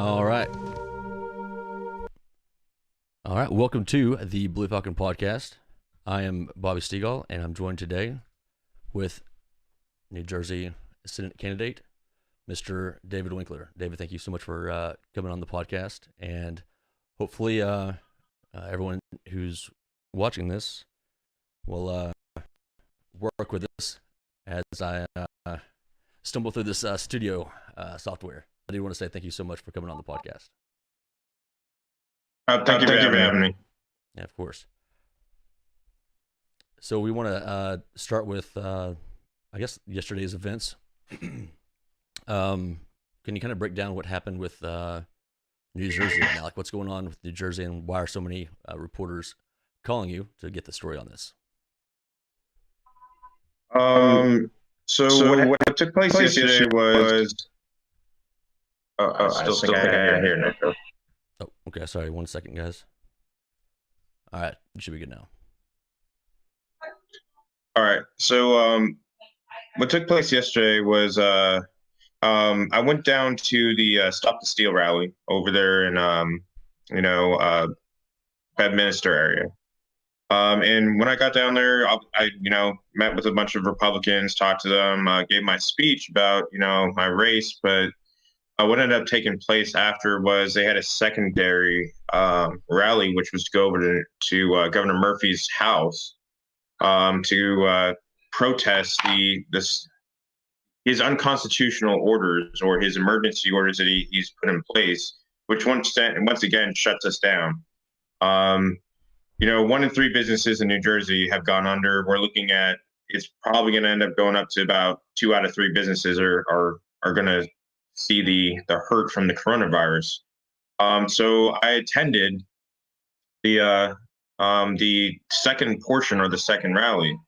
All right. All right. Welcome to the Blue Falcon Podcast. I am Bobby Steagall, and I'm joined today with New Jersey Senate candidate, Mr. David Winkler. David, thank you so much for coming on the podcast, and hopefully everyone who's watching this will work with us as I stumble through this studio software. I do want to say thank you so much for coming on the podcast. Thank you for having me. Yeah, of course. So we want to start with, I guess, yesterday's events. Can you kind of break down what happened with New Jersey now? Like, what's going on with New Jersey, and why are so many reporters calling you to get the story on this? So what took place yesterday was... I still think I can hear now. Oh, okay. Sorry. 1 second, guys. All right. You should be good now. All right. So what took place yesterday was I went down to the Stop the Steal rally over there in Bedminster area. And when I got down there, I met with a bunch of Republicans, talked to them, gave my speech about my race, but what ended up taking place after was they had a secondary rally, which was to go over to Governor Murphy's house to protest his unconstitutional orders, or his emergency orders that he's put in place, which once again shuts us down. 1 in 3 businesses in New Jersey have gone under. We're looking at, it's probably going to end up going up to about 2 out of 3 businesses are going to see the hurt from the coronavirus. So I attended the second portion, or the second rally.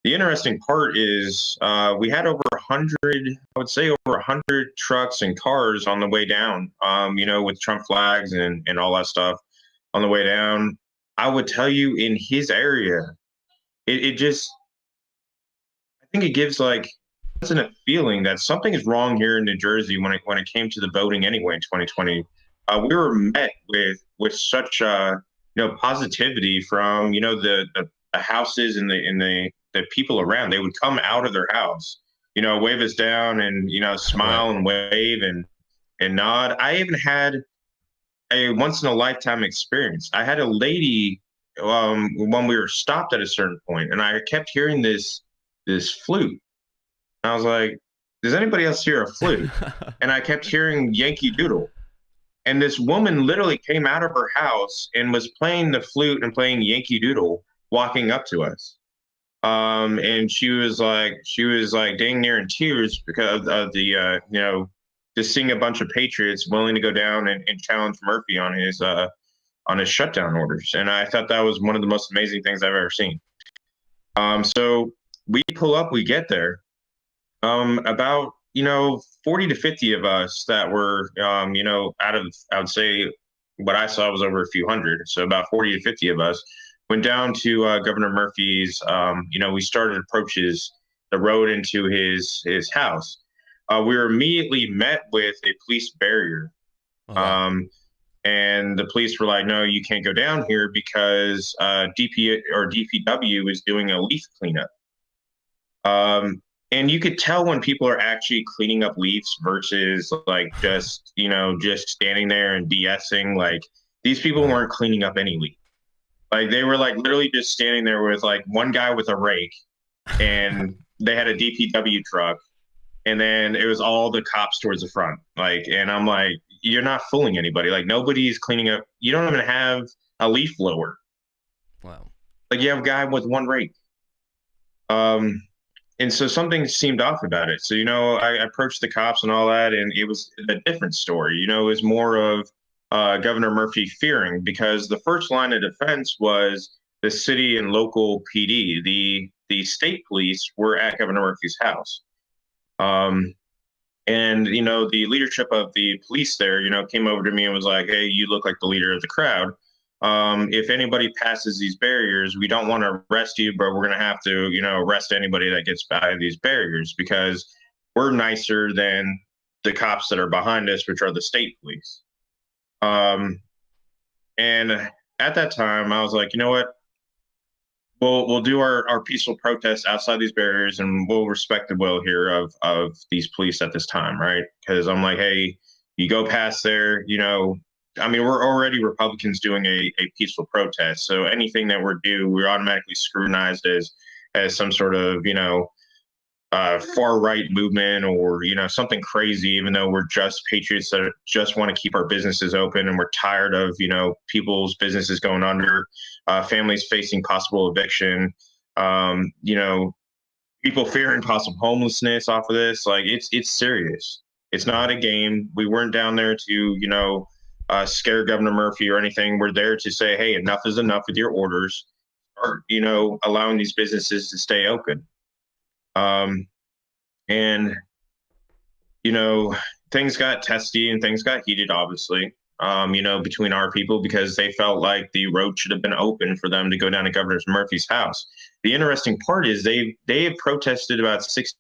The interesting part is we had over 100, I would say over 100 trucks and cars on the way down, with Trump flags and all that stuff on the way down. I would tell you, in his area, it just, I think it gives like a feeling that something is wrong here in New Jersey when it came to the voting anyway in 2020. We were met with such positivity from the houses and the people around. They would come out of their house, wave us down and smile and wave and nod. I even had a once in a lifetime experience. I had a lady when we were stopped at a certain point, and I kept hearing this flute. I was like, does anybody else hear a flute? And I kept hearing Yankee Doodle. And this woman literally came out of her house and was playing the flute and playing Yankee Doodle, walking up to us. And she was like dang near in tears because of the, just seeing a bunch of patriots willing to go down and challenge Murphy on his shutdown orders. And I thought that was one of the most amazing things I've ever seen. So we pull up, we get there. About 40 to 50 of us that were out of, I would say what I saw was over a few hundred, so about 40 to 50 of us went down to Governor Murphy's. We started approaches the road into his house. We were immediately met with a police barrier. And the police were like, no, you can't go down here because DPW is doing a leaf cleanup. And you could tell when people are actually cleaning up leaves versus like just standing there and BSing. Like, these people weren't cleaning up any leaf. Like, they were like literally just standing there with like one guy with a rake, and they had a DPW truck, and then it was all the cops towards the front. Like, and I'm like, you're not fooling anybody. Like, nobody's cleaning up. You don't even have a leaf blower. Wow. Like, you have a guy with one rake. And so something seemed off about it. So, I approached the cops and all that, and it was a different story. It was more of Governor Murphy fearing, because the first line of defense was the city and local PD. The state police were at Governor Murphy's house. And, the leadership of the police there, came over to me and was like, hey, you look like the leader of the crowd. If anybody passes these barriers, we don't want to arrest you, but we're going to have to, arrest anybody that gets by these barriers, because we're nicer than the cops that are behind us, which are the state police. And at that time, I was like, you know what? We'll do our peaceful protests outside these barriers, and we'll respect the will here of these police at this time, right? Because I'm like, hey, you go past there, I mean, we're already Republicans doing a peaceful protest, so anything that we're automatically scrutinized as some sort of far right movement or something crazy, even though we're just patriots that just want to keep our businesses open, and we're tired of people's businesses going under, families facing possible eviction, people fearing possible homelessness off of this. Like it's serious. It's not a game. We weren't down there to scare Governor Murphy or anything. We're there to say, hey, enough is enough with your orders. Start allowing these businesses to stay open. And things got testy and things got heated, obviously, between our people, because they felt like the road should have been open for them to go down to Governor Murphy's house. The interesting part is they have protested about 6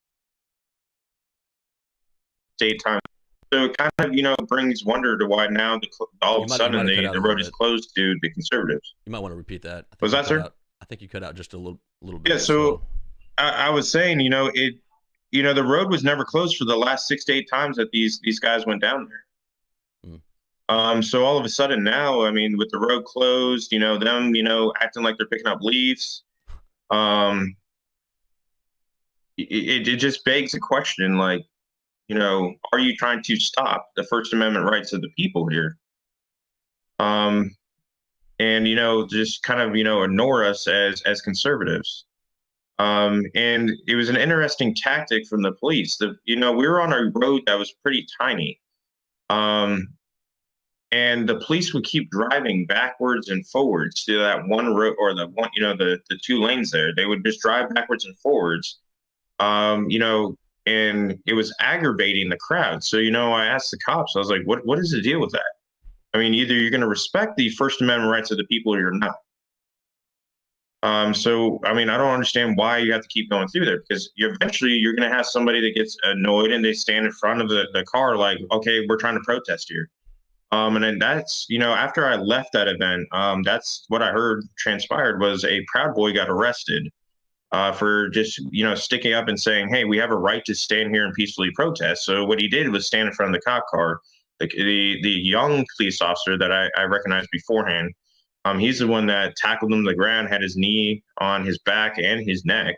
to 8 times. So it kind of, brings wonder to why now all of a sudden the road is closed to the conservatives. You might want to repeat that. Was that, sir? I think you cut out just a little bit. Yeah, so I was saying, the road was never closed for the last 6 to 8 times that these guys went down there. So all of a sudden now, I mean, with the road closed, them, acting like they're picking up leaves, it just begs a question, like, are you trying to stop the First Amendment rights of the people here? And, just kind of, ignore us as conservatives. And it was an interesting tactic from the police. We were on a road that was pretty tiny. And the police would keep driving backwards and forwards to that one road, or the one, the 2 lanes there. They would just drive backwards and forwards, and it was aggravating the crowd. So, I asked the cops, I was like, what is the deal with that? I mean, either you're going to respect the First Amendment rights of the people or you're not. So, I mean, I don't understand why you have to keep going through there, because eventually you're going to have somebody that gets annoyed and they stand in front of the car like, okay, we're trying to protest here. And then that's, after I left that event, that's what I heard transpired was a Proud Boy got arrested for just, sticking up and saying, hey, we have a right to stand here and peacefully protest. So what he did was stand in front of the cop car. The young police officer that I recognized beforehand, he's the one that tackled him to the ground, had his knee on his back and his neck,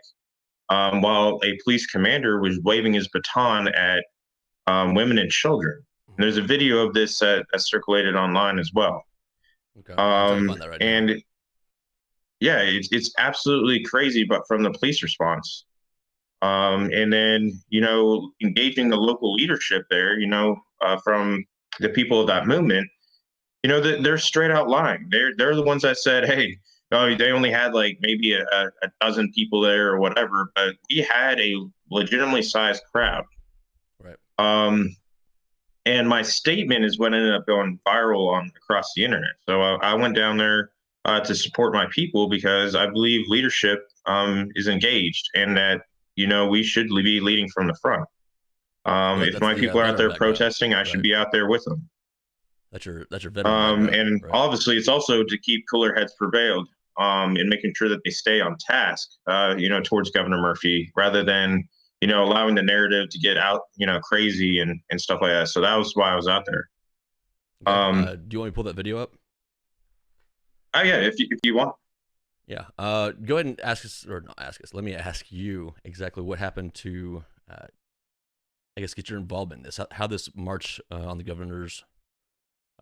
while a police commander was waving his baton at women and children. And there's a video of this that circulated online as well. Okay. Right and now. Yeah, it's absolutely crazy, but from the police response. And then, engaging the local leadership there, from the people of that movement, they're straight out lying. They're the ones that said, hey, they only had like maybe a dozen people there or whatever, but we had a legitimately sized crowd. Right. And my statement is what ended up going viral across the internet. So I went down there to support my people, because I believe leadership is engaged, and that we should be leading from the front. If my people are out there protesting, I should be out there with them. That's your veteran. And right. Obviously, it's also to keep cooler heads prevailed, and making sure that they stay on task, towards Governor Murphy, rather than allowing the narrative to get out, crazy and stuff like that. So that was why I was out there. Okay. Do you want me to pull that video up? Oh yeah, if you want. Yeah. Go ahead and ask us, or not ask us. Let me ask you exactly what happened to, I guess, get your involvement in this. How this march on the governor's,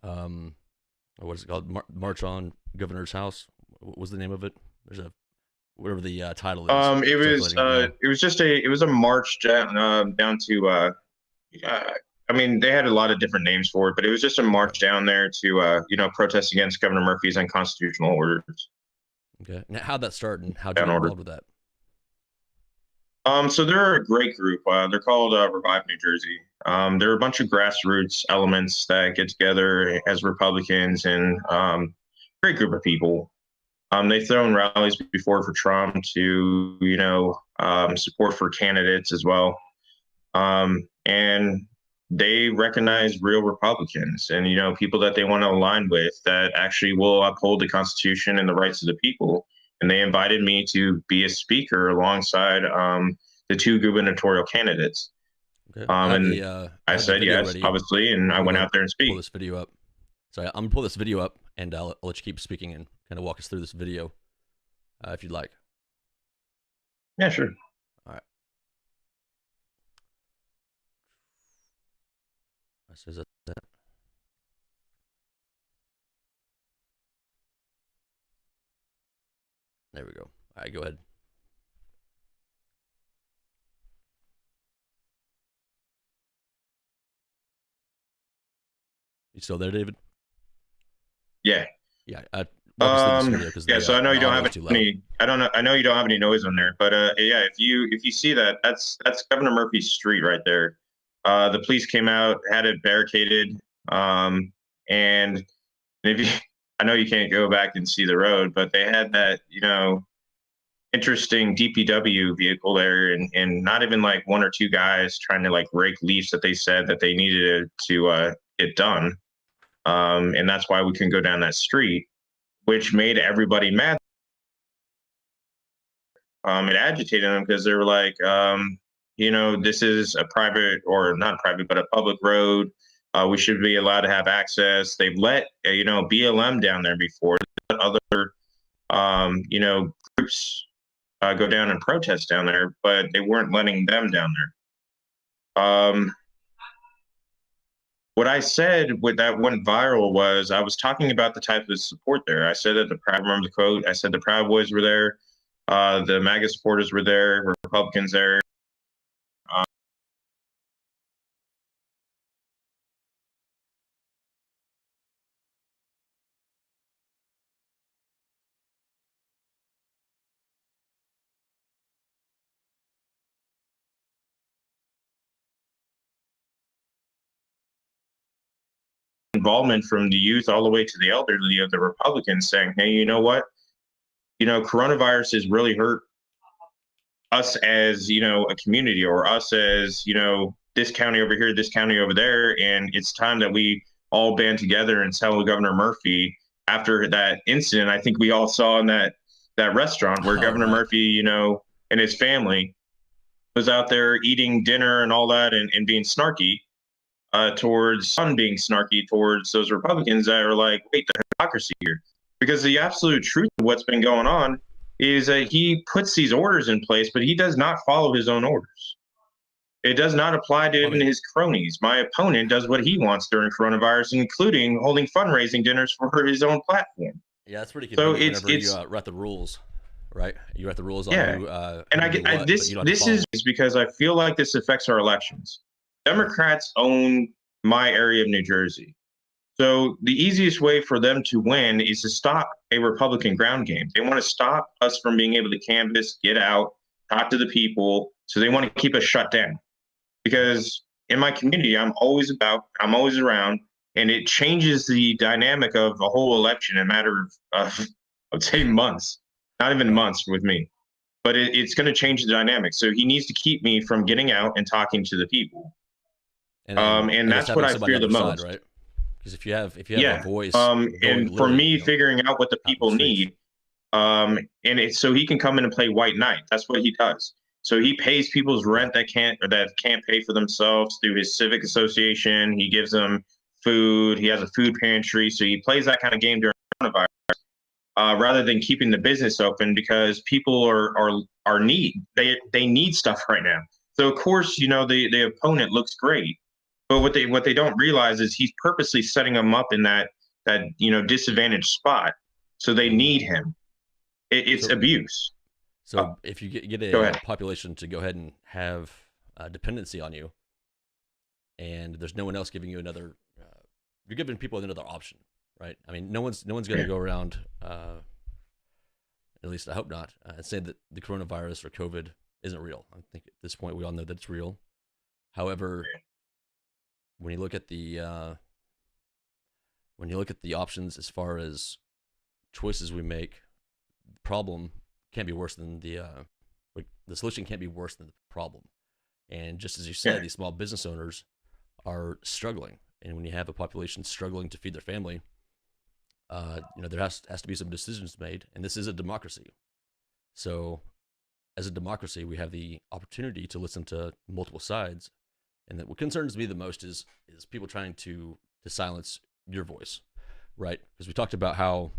what is it called? March on Governor's House. What was the name of it? There's a whatever the title is. It was a march down to. I mean, they had a lot of different names for it, but it was just a march down there to, protest against Governor Murphy's unconstitutional orders. Okay. Now, how'd that start, and how'd you get involved with that? So they're a great group. They're called Revive New Jersey. They're a bunch of grassroots elements that get together as Republicans, and great group of people. They've thrown rallies before for Trump to, support for candidates as well. And they recognize real Republicans and, people that they want to align with that actually will uphold the Constitution and the rights of the people. And they invited me to be a speaker alongside the two gubernatorial candidates. Okay. I said yes, ready. Obviously, and I went out there and speak. Pull this video up. Sorry, I'm gonna pull this video up, and I'll let you keep speaking and kind of walk us through this video, if you'd like. Yeah, sure. All right. Says that. There we go. All right, go ahead. You still there, David? Yeah. Yeah. So I know you don't have any. I know you don't have any noise on there, but yeah, if you see that, that's Governor Murphy's street right there. The police came out, had it barricaded, and if you, I know you can't go back and see the road, but they had that, interesting DPW vehicle there, and not even like one or two guys trying to like rake leaves that they said that they needed to get done. And that's why we couldn't go down that street, which made everybody mad. It agitated them because they were like, this is a private, or not private, but a public road. We should be allowed to have access. They've let, BLM down there before. Let other, groups go down and protest down there, but they weren't letting them down there. What I said with that went viral was I was talking about the type of support there. I said that remember the quote? I said the Proud Boys were there, the MAGA supporters were there, Republicans there. Involvement from the youth all the way to the elderly of the Republicans saying, hey, you know what? Coronavirus has really hurt us as, a community, or us as, this county over here, this county over there. And it's time that we all band together and tell Governor Murphy after that incident. I think we all saw in that restaurant where Governor Murphy, and his family was out there eating dinner and all that and being snarky. Towards being snarky towards those Republicans that are like, wait, the hypocrisy here. Because the absolute truth of what's been going on is that he puts these orders in place, but he does not follow his own orders. It does not apply to even his cronies. My opponent does what he wants during coronavirus, including holding fundraising dinners for his own platform. Yeah, that's pretty convenient. So whenever you write the rules, right? You write the rules on who, and this is because I feel like this affects our elections. Democrats own my area of New Jersey. So the easiest way for them to win is to stop a Republican ground game. They want to stop us from being able to canvass, get out, talk to the people. So they want to keep us shut down. Because in my community, I'm always around, and it changes the dynamic of a whole election in a matter of I would say months, not even months with me. But it's going to change the dynamic. So he needs to keep me from getting out and talking to the people. And that's what I fear the most, right? Because if you have a voice, and for me, figuring out what the people need, so he can come in and play white knight. That's what he does. So he pays people's rent that can't pay for themselves through his civic association. He gives them food. He has a food pantry. So he plays that kind of game during coronavirus, rather than keeping the business open, because people are need. They need stuff right now. So of course, the opponent looks great. But what they don't realize is he's purposely setting them up in that disadvantaged spot. So they need him. It's abuse. So if you get a population to go ahead and have dependency on you, and there's no one else giving you another, you're giving people another option, right? I mean, no one's going to go around, at least I hope not, and say that the coronavirus or COVID isn't real. I think at this point we all know that it's real. However, when you look at the options as far as choices we make, the problem can't be worse than the solution can't be worse than the problem. And just as you said, these small business owners are struggling. And when you have a population struggling to feed their family, there has to be some decisions made, and this is a democracy. So as a democracy, we have the opportunity to listen to multiple sides. And that what concerns me the most is people trying to silence your voice, right? Because we talked about how,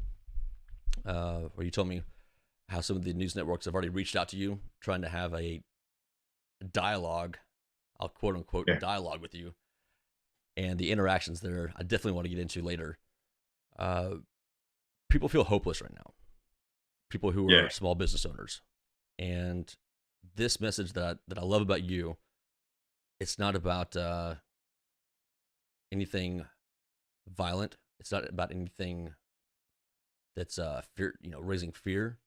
or you told me how some of the news networks have already reached out to you, trying to have a dialogue, I'll quote unquote dialogue with you, and the interactions there. I definitely want to get into later. People feel hopeless right now. People who are small business owners, and this message that I love about you, it's not about anything violent. It's not about anything that's fear, raising fear.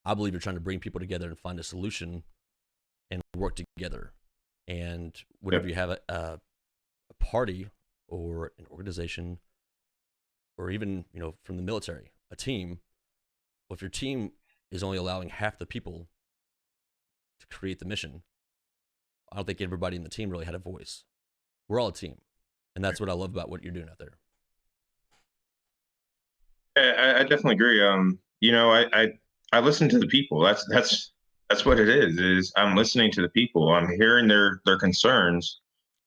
I believe you're trying to bring people together and find a solution and work together. And whenever you have a party or an organization, or even from the military, a team, well, if your team is only allowing half the people to create the mission, I don't think everybody in the team really had a voice. We're all a team, and that's what I love about what you're doing out there. I definitely agree. I listen to the people. That's what it is I'm listening to the people. I'm hearing their concerns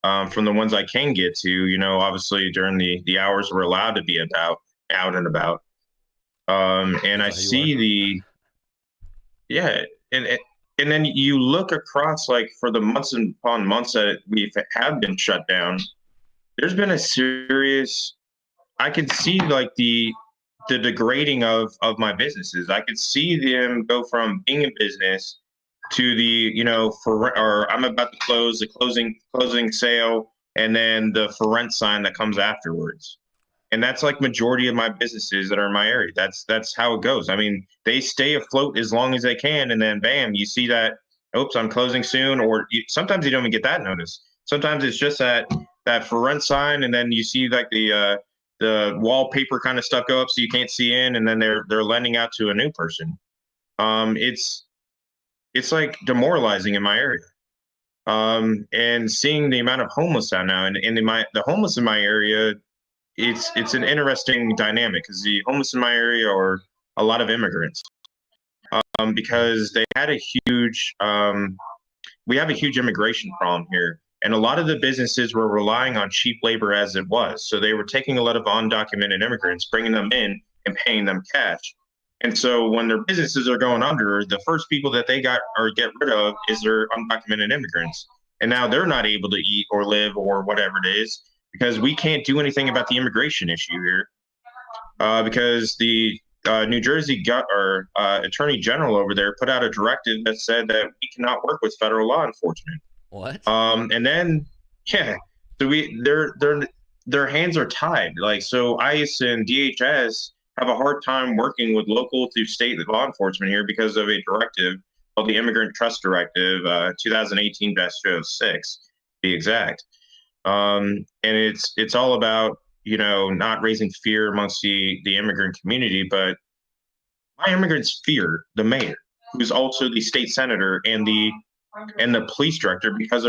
from the ones I can get to, obviously during the hours we're allowed to be out and about. And I see and then you look across, like, for the months upon months that we have been shut down, there's been a serious, I can see like the degrading of my businesses. I could see them go from being in business to or I'm about to close, the closing sale, and then the for rent sign that comes afterwards. And that's like majority of my businesses that are in my area. That's how it goes. I mean, they stay afloat as long as they can, and then bam, you see that, oops, I'm closing soon. Or sometimes you don't even get that notice. Sometimes it's just that for rent sign, and then you see like the wallpaper kind of stuff go up so you can't see in, and then they're lending out to a new person. It's like demoralizing in my area. And seeing the amount of homeless out now, and the homeless in my area, it's an interesting dynamic, because the homeless in my area are a lot of immigrants, because they had we have a huge immigration problem here. And a lot of the businesses were relying on cheap labor as it was. So they were taking a lot of undocumented immigrants, bringing them in and paying them cash. And so when their businesses are going under, the first people that they get rid of is their undocumented immigrants. And now they're not able to eat or live or whatever it is, because we can't do anything about the immigration issue here. Because the New Jersey Attorney General over there put out a directive that said that we cannot work with federal law enforcement. What? And then, so their hands are tied. Like, so ICE and DHS have a hard time working with local to state law enforcement here because of a directive called the Immigrant Trust Directive, 2018-06, to be exact. And it's all about, not raising fear amongst the immigrant community, but my immigrants fear the mayor, who's also the state senator and the police director, because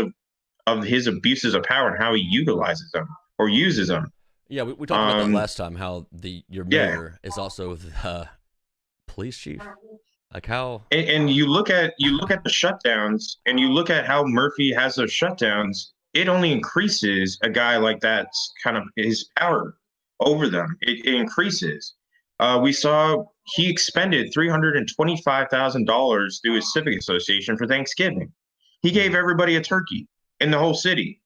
of his abuses of power and how he utilizes them or uses them. Yeah, we talked about that last time, how your mayor is also the police chief. Like how and you look at the shutdowns, and you look at how Murphy has those shutdowns, it only increases a guy like that's kind of his power over them. It increases. We saw he expended $325,000 through his civic association for Thanksgiving. He gave everybody a turkey in the whole city.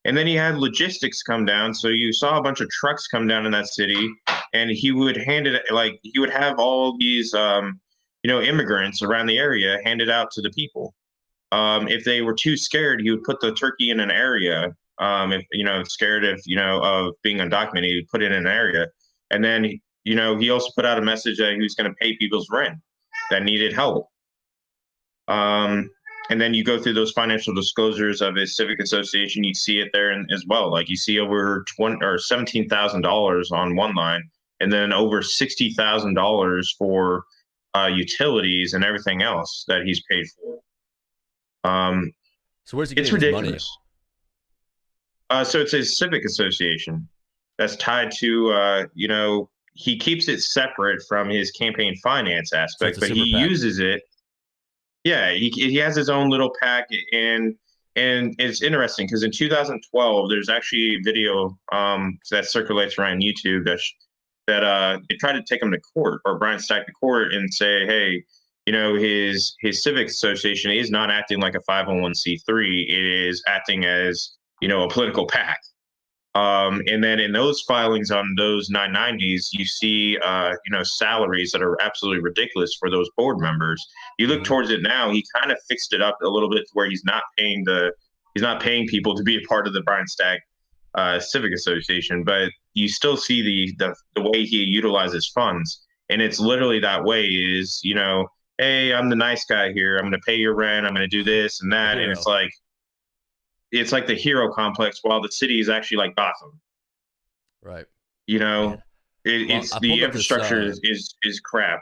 And then he had logistics come down. So you saw a bunch of trucks come down in that city, and he would he would have all these, immigrants around the area handed out to the people. If they were too scared, he would put the turkey in an area. If scared of being undocumented, he would put it in an area. And then, he also put out a message that he was going to pay people's rent that needed help. And then you go through those financial disclosures of his civic association, you see it there as well. Like, you see over $17,000 on one line, and then over $60,000 for utilities and everything else that he's paid for. So where's he getting it's ridiculous. His money? So it's a civic association that's tied to, he keeps it separate from his campaign finance So it's aspect, a but he super PAC. uses it. Yeah, he has his own little pack, and it's interesting because in 2012, there's actually a video that circulates around YouTube that they tried to take him to court, or Brian Stack to court, and say, hey, his civic association is not acting like a 501c3. It is acting as a political PAC. And then in those filings on those 990s, you see, salaries that are absolutely ridiculous for those board members. You look towards it now; he kind of fixed it up a little bit to where he's not paying people to be a part of the Brian Stack Civic Association, but you still see the way he utilizes funds, and it's literally that way. Is hey, I'm the nice guy here. I'm going to pay your rent. I'm going to do this and that, and it's like the hero complex, while the city is actually like Gotham. Right. It's the infrastructure is crap.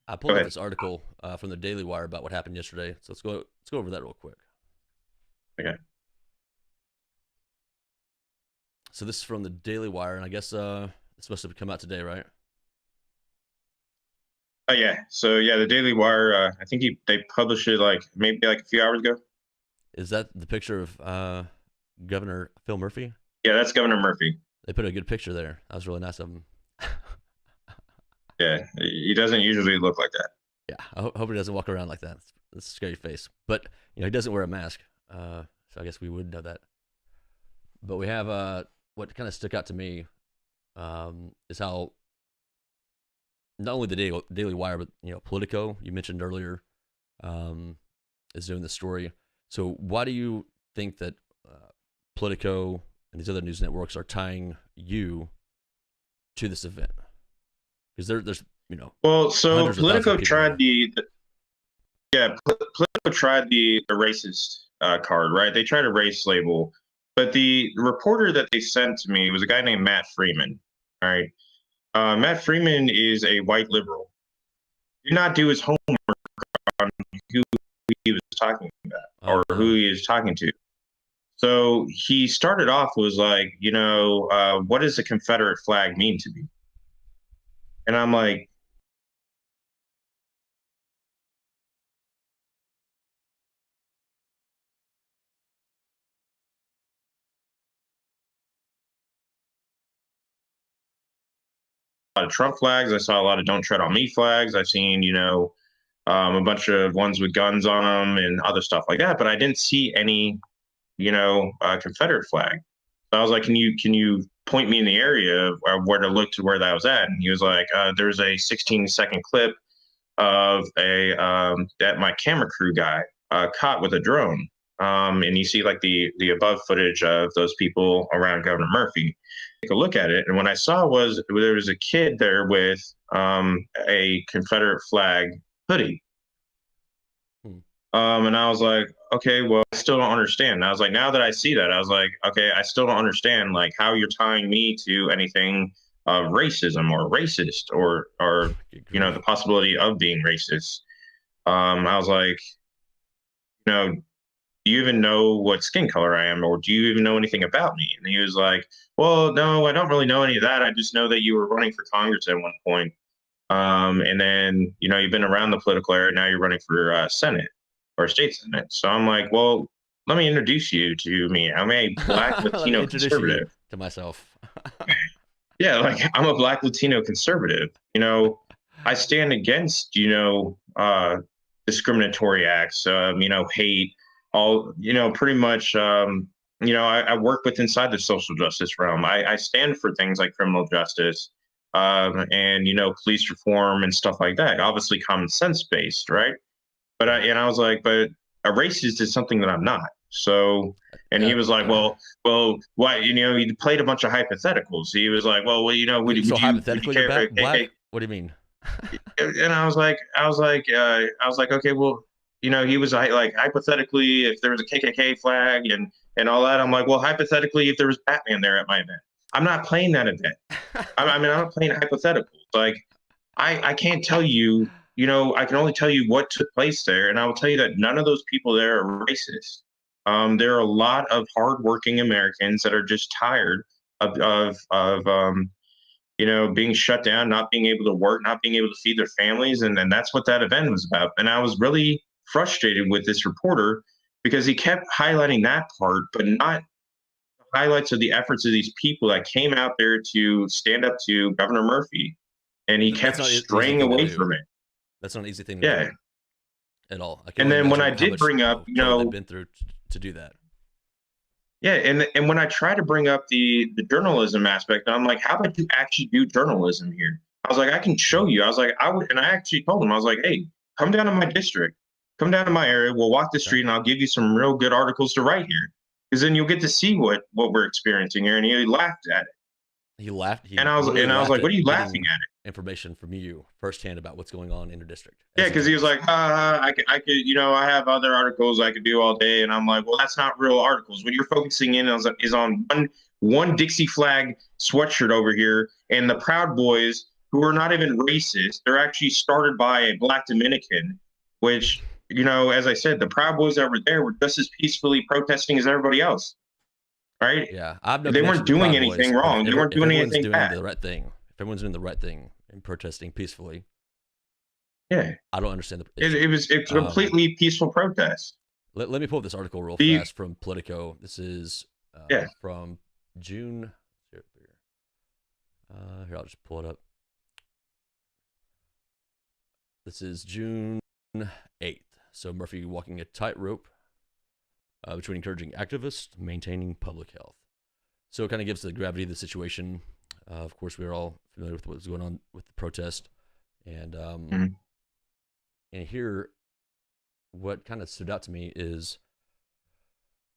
I pulled up this article from the Daily Wire about what happened yesterday. So let's go over that real quick. Okay. So this is from the Daily Wire, and I guess it's supposed to come out today, right? Oh yeah. So yeah, the Daily Wire. I think they published it maybe a few hours ago. Is that the picture of Governor Phil Murphy? Yeah, that's Governor Murphy. They put a good picture there. That was really nice of him. Yeah, he doesn't usually look like that. Yeah, I hope he doesn't walk around like that. It's a scary face. But he doesn't wear a mask, so I guess we would know that. But we have what kind of stuck out to me is how not only the Daily Wire, but Politico, you mentioned earlier, is doing this story. So why do you think that Politico and these other news networks are tying you to this event? Because there's well, so Politico tried Politico tried the racist card, right? They tried a race label, but the reporter that they sent to me was a guy named Matt Freeman. All right, Matt Freeman is a white liberal. Did not do his homework on who he was talking about or who he is talking to. So he started off was like, what does the Confederate flag mean to me? And I'm like, a lot of Trump flags. I saw a lot of "Don't Tread on Me" flags. I've seen, a bunch of ones with guns on them and other stuff like that. But I didn't see any, Confederate flag. So I was like, can you point me in the area of where to look to where that was at? And he was like, there's a 16-second clip of that my camera crew guy caught with a drone. And you see like the above footage of those people around Governor Murphy. Take a look at it, and what I saw was there was a kid there with a Confederate flag hoodie. And I was like, okay, well, I still don't understand. And I was like, now that I see that, I was like, okay, I still don't understand like how you're tying me to anything of racism or racist or the possibility of being racist. I was like, do you even know what skin color I am, or do you even know anything about me? And he was like, well, no, I don't really know any of that. I just know that you were running for Congress at one point. And then, you've been around the political area. Now you're running for Senate or state Senate. So I'm like, well, let me introduce you to me. I'm a Black Latino conservative. To myself. Yeah, like I'm a Black Latino conservative. I stand against, discriminatory acts, hate, all, pretty much, I work with inside the social justice realm. I stand for things like criminal justice, and, police reform and stuff like that. Obviously common sense based, right? But I was like, but a racist is something that I'm not. So, and he was like, well, why? He played a bunch of hypotheticals. He was like, well, would you care? Black? What do you mean? And I was like, okay, well, he was like, hypothetically, if there was a KKK flag and all that, I'm like, well, hypothetically, if there was Batman there at my event, I'm not playing that event. I'm not playing hypotheticals. Like, I can't tell you, I can only tell you what took place there. And I will tell you that none of those people there are racist. There are a lot of hardworking Americans that are just tired of being shut down, not being able to work, not being able to feed their families. And that's what that event was about. And I was really frustrated with this reporter because he kept highlighting that part, but not the highlights of the efforts of these people that came out there to stand up to Governor Murphy. And he kept straying away from it. That's not an easy thing to do at all. And then when I did bring up, they've been through to do that. Yeah, and when I try to bring up the journalism aspect, I'm like, how about you actually do journalism here? I was like, I can show you. I was like, and I actually told him, I was like, hey, come down to my district, come down to my area. We'll walk the street, and I'll give you some real good articles to write here, because then you'll get to see what we're experiencing here. And he laughed at it. He laughed. And I was like, what are you laughing at it? Information from you firsthand about what's going on in your district. Yeah, because he was like, I could, I have other articles I could do all day. And I'm like, well, that's not real articles. What you're focusing in is on one Dixie flag sweatshirt over here, and the Proud Boys, who are not even racist. They're actually started by a Black Dominican, which, as I said, the Proud Boys that were there were just as peacefully protesting as everybody else. Right? Yeah, they weren't doing anything wrong. They weren't doing anything bad. The right thing. If everyone's doing the right thing and protesting peacefully, I don't understand it was a completely peaceful protest. Let me pull up this article real fast from Politico. This is from June. Here, I'll just pull it up. This is June 8th. So Murphy walking a tightrope between encouraging activists, maintaining public health. So it kind of gives the gravity of the situation. Of course, we are all familiar with what was going on with the protest, and and here, what kind of stood out to me is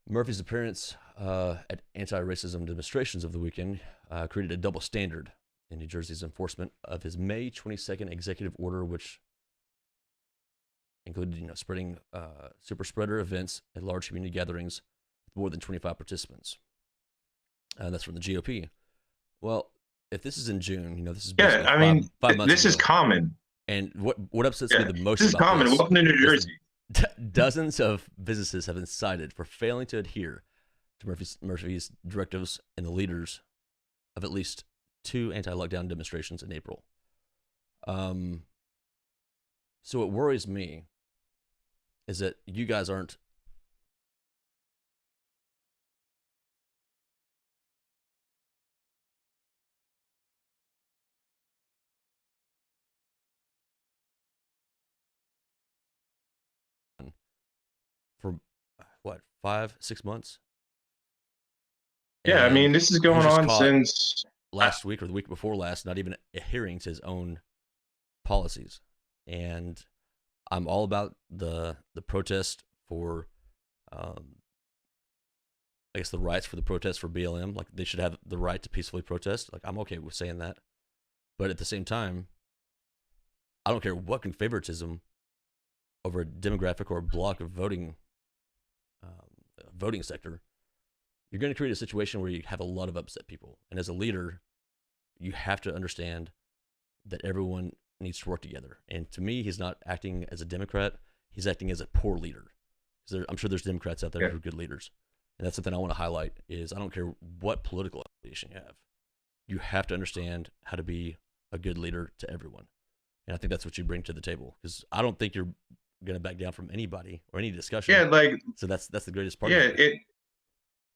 Murphy's appearance at anti-racism demonstrations of the weekend created a double standard in New Jersey's enforcement of his May 22nd executive order, which included, spreading super spreader events at large community gatherings with more than 25 participants. That's from the GOP. Well, if this is in June, this is basically 5 months this ago. is common. And what upsets me the most this is about common. this, welcome to New Jersey. Dozens of businesses have been cited for failing to adhere to Murphy's directives and the leaders of at least 2 anti-lockdown demonstrations in April. So what worries me is that you guys aren't for 5-6 months. Yeah, And this is going just on caught since last week or the week before last, not even adhering to his own policies. And I'm all about the protest for, I guess, the rights for the protest for BLM. Like, they should have the right to peacefully protest. Like, I'm okay with saying that. But at the same time, I don't care what favoritism over a demographic or a block of voting sector. You're going to create a situation where you have a lot of upset people. And as a leader, you have to understand that everyone needs to work together. And to me, he's not acting as a Democrat. He's acting as a poor leader. I'm sure there's Democrats out there who are good leaders. And that's something I want to highlight is I don't care what political affiliation you have. You have to understand how to be a good leader to everyone. And I think that's what you bring to the table, because I don't think you're going to back down from anybody or any discussion. Yeah, so that's the greatest part. Yeah,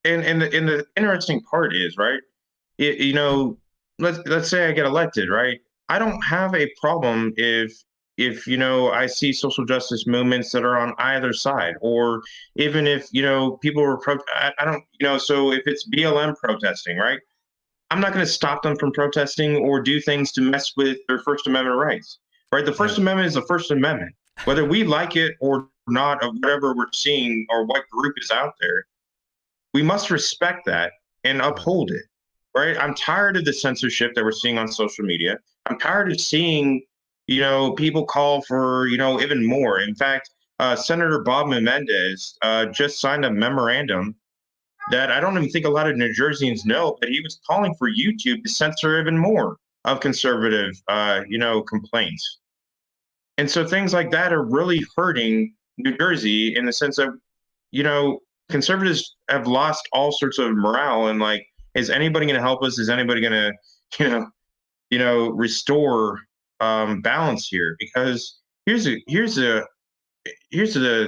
and the interesting part is, right? Let's say I get elected, right? I don't have a problem if I see social justice movements that are on either side, or even if people were I don't so if it's BLM protesting, right? I'm not going to stop them from protesting or do things to mess with their First Amendment rights, right? The First Amendment is the First Amendment, whether we like it or not, of whatever we're seeing or what group is out there. We must respect that and uphold it, right? I'm tired of the censorship that we're seeing on social media. I'm tired of seeing, people call for, even more. In fact, Senator Bob Menendez just signed a memorandum that I don't even think a lot of New Jerseyans know, but he was calling for YouTube to censor even more of conservative, complaints. And so things like that are really hurting New Jersey in the sense of, conservatives have lost all sorts of morale, and like, is anybody going to help us? Is anybody going to, restore balance here? Because here's the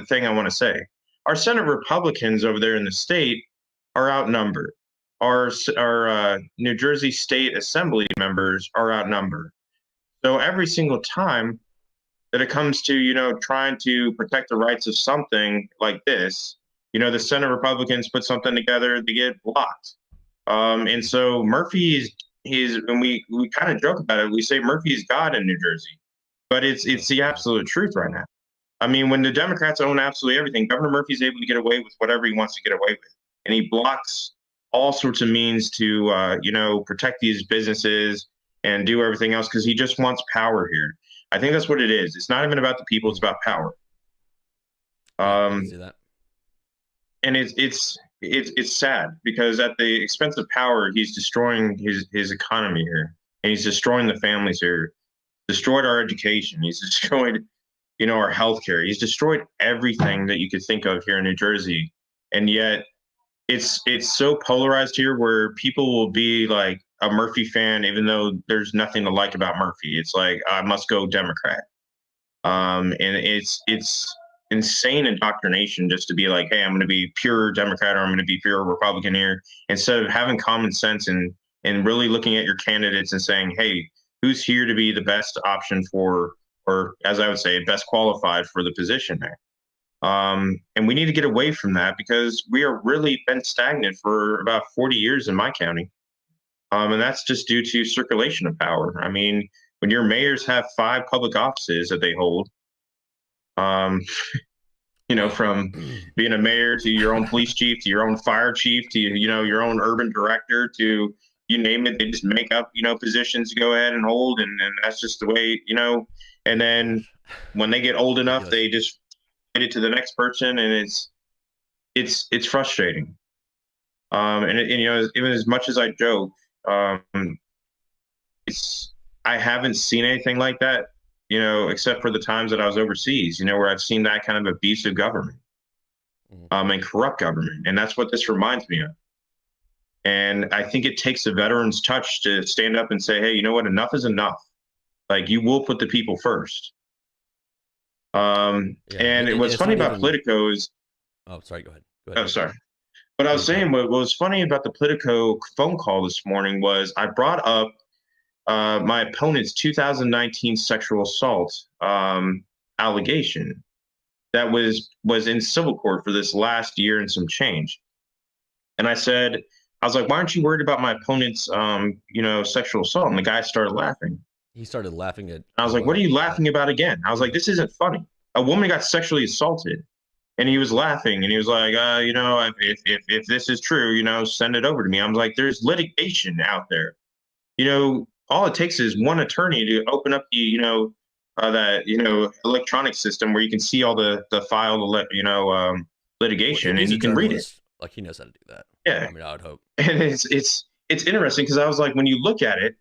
thing I want to say. Our Senate Republicans over there in the state are outnumbered. Our New Jersey State Assembly members are outnumbered. So every single time that it comes to, trying to protect the rights of something like this, the Senate Republicans put something together, they get blocked. And so Murphy and we kind of joke about it. We say Murphy is God in New Jersey, but it's the absolute truth right now. I mean, when the Democrats own absolutely everything, Governor Murphy's able to get away with whatever he wants to get away with. And he blocks all sorts of means to, protect these businesses and do everything else because he just wants power here. I think that's what it is. It's not even about the people. It's about power. I can see that. And it's sad because at the expense of power, he's destroying his economy here, and he's destroying the families here, destroyed our education. He's destroyed, our healthcare. He's destroyed everything that you could think of here in New Jersey. And yet it's so polarized here where people will be like a Murphy fan, even though there's nothing to like about Murphy. It's like, I must go Democrat. And it's insane indoctrination just to be like, hey, I'm going to be pure Democrat or I'm going to be pure Republican here, instead of having common sense and really looking at your candidates and saying, hey, who's here to be the best option for, or as I would say, best qualified for the position there. And we need to get away from that because we are really been stagnant for about 40 years in my county. And that's just due to circulation of power. I mean, when your mayors have 5 public offices that they hold, from being a mayor to your own police chief, to your own fire chief, to, your own urban director, to you name it, they just make up, positions to go ahead and hold. And that's just the way, and then when they get old enough, they just get it to the next person. And it's frustrating. Even as much as I joke, I haven't seen anything like that, except for the times that I was overseas, where I've seen that kind of abusive government, and corrupt government. And that's what this reminds me of. And I think it takes a veteran's touch to stand up and say, hey, you know what? Enough is enough. Like, you will put the people first. What's funny about Politico is, oh, sorry, go ahead. Oh, sorry. What I was saying, what was funny about the Politico phone call this morning was I brought up my opponent's 2019 sexual assault allegation that was in civil court for this last year and some change. And I was like, why aren't you worried about my opponent's, sexual assault? And the guy started laughing. He started laughing at. I was like, what are you laughing about again? I was like, this isn't funny. A woman got sexually assaulted. And he was laughing, and he was like, if this is true, send it over to me. I was like, there's litigation out there. All it takes is one attorney to open up the, electronic system where you can see all the file, litigation, and you can read it. Like, he knows how to do that. Yeah. I mean, I would hope. And it's interesting because I was like, when you look at it,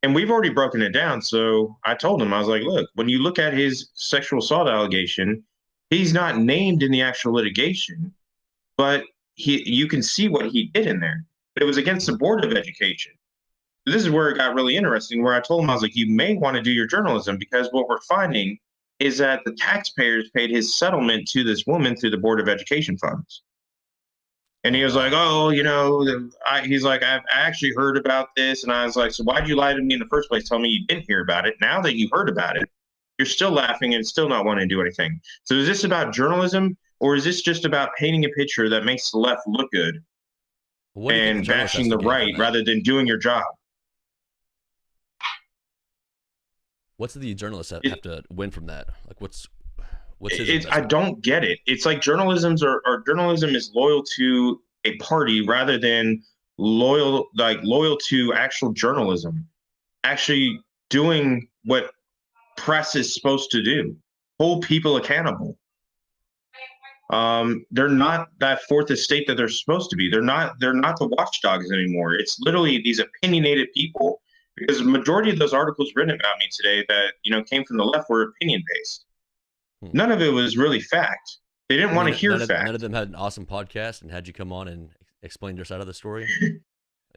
and we've already broken it down. So I told him, I was like, look, when you look at his sexual assault allegation, he's not named in the actual litigation, but you can see what he did in there. But it was against the Board of Education. This is where it got really interesting, where I told him, I was like, you may want to do your journalism, because what we're finding is that the taxpayers paid his settlement to this woman through the Board of Education funds. And he was like, oh, he's like, I've actually heard about this. And I was like, so why'd you lie to me in the first place? Tell me you didn't hear about it. Now that you heard about it, you're still laughing and still not wanting to do anything. So is this about journalism, or is this just about painting a picture that makes the left look good and bashing the right rather than doing your job? What's the journalists have to win from that? Like, what's his I don't get it. It's like journalism is loyal to a party rather than loyal to actual journalism, actually doing what press is supposed to do, hold people accountable. They're not that fourth estate that they're supposed to be. They're not the watchdogs anymore. It's literally these opinionated people, because the majority of those articles written about me today that came from the left were opinion based. None of it was really fact. They didn't want to hear none facts. of them had an awesome podcast and had you come on and explain their side of the story.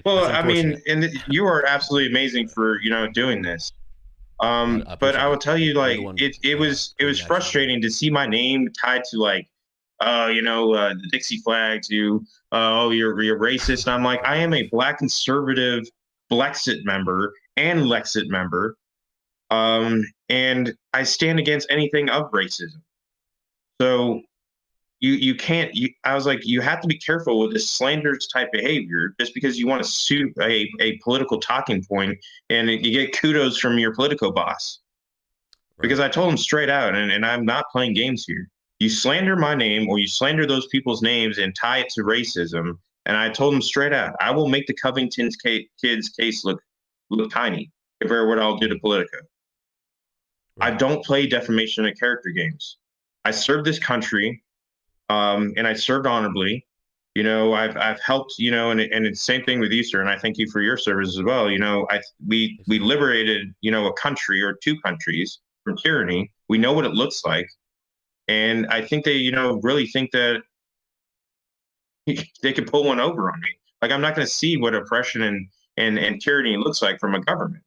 Well, That's I mean, unfortunate. and you are absolutely amazing for doing this. I But appreciate I will that. tell you, You're the like, one it putting was action behind it. frustrating to see my name tied to like, the Dixie flag, to you're racist. And I'm like, I am a Black conservative Blexit member and Lexit member, and I stand against anything of racism. So you can't. I was like, you have to be careful with this slanderous type behavior just because you want to suit a political talking point, and you get kudos from your Politico boss. Because Right. I told him straight out, and I'm not playing games here. You slander my name or you slander those people's names and tie it to racism. And I told him straight out, I will make the Covington's kids case look tiny compared to what I'll do to Politico. I Right. don't play defamation of character games. I served this country, and I served honorably. I've helped, and it's the same thing with Easter, and I thank you for your service as well. We liberated, a country or two countries from tyranny. We know what it looks like. And I think they, really think that they could pull one over on me. Like, I'm not going to see what oppression and tyranny looks like from a government.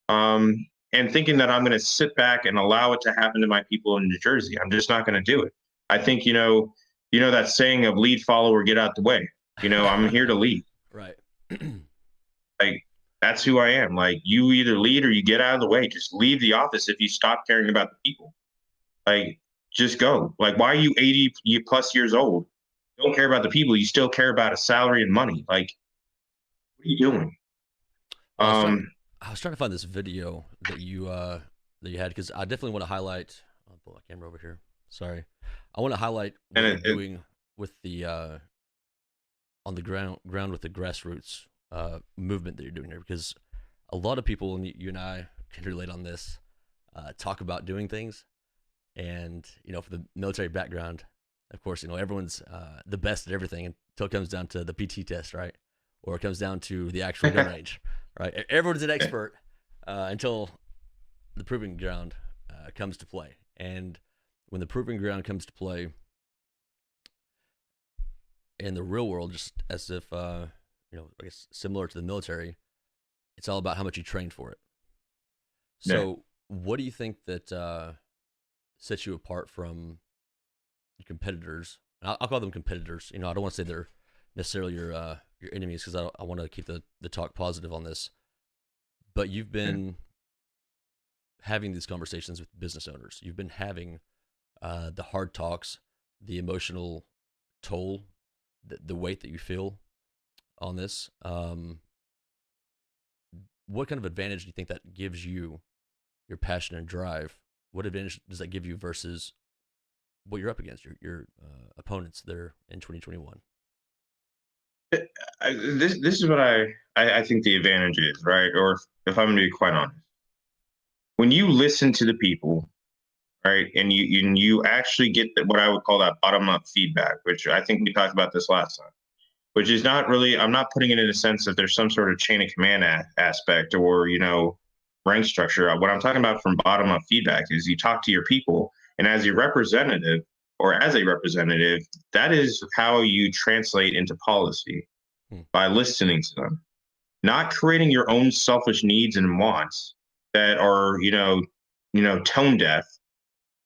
And thinking that I'm going to sit back and allow it to happen to my people in New Jersey. I'm just not going to do it. I think, that saying of lead, follow, or get out the way. I'm here to lead. Right. Like, that's who I am. Like, you either lead or you get out of the way. Just leave the office if you stop caring about the people. Like, just go. Like, why are you 80 plus years old? Don't care about the people. You still care about a salary and money. Like, what are you doing? Well, Um, I was trying to find this video that you had because I definitely want to highlight. I'll pull my camera over here. Sorry, I want to highlight what and you're doing with the on the ground with the grassroots movement that you're doing here, because a lot of people, and you and I can relate on this, talk about doing things, and for the military background, of course, everyone's the best at everything until it comes down to the PT test, right? Or it comes down to the actual gun range, right? Everyone's an expert until the proving ground comes to play. And when the proving ground comes to play in the real world, just as if, I guess similar to the military, it's all about how much you trained for it. So, what do you think that sets you apart from your competitors? And I'll call them competitors. I don't want to say they're necessarily your enemies, because I want to keep the talk positive on this. But you've been having these conversations with business owners. You've been having the hard talks, the emotional toll, the weight that you feel on this. What kind of advantage do you think that gives you, your passion and drive? What advantage does that give you versus what you're up against, your opponents there in 2021? this is what I think the advantage is, right? Or if I'm going to be quite honest, when you listen to the people, right, and you actually get what I would call that bottom up feedback, which I think we talked about this last time, which is not really, I'm not putting it in a sense that there's some sort of chain of command aspect or rank structure. What I'm talking about from bottom up feedback is you talk to your people, and as a representative, that is how you translate into policy, by listening to them, not creating your own selfish needs and wants that are, tone deaf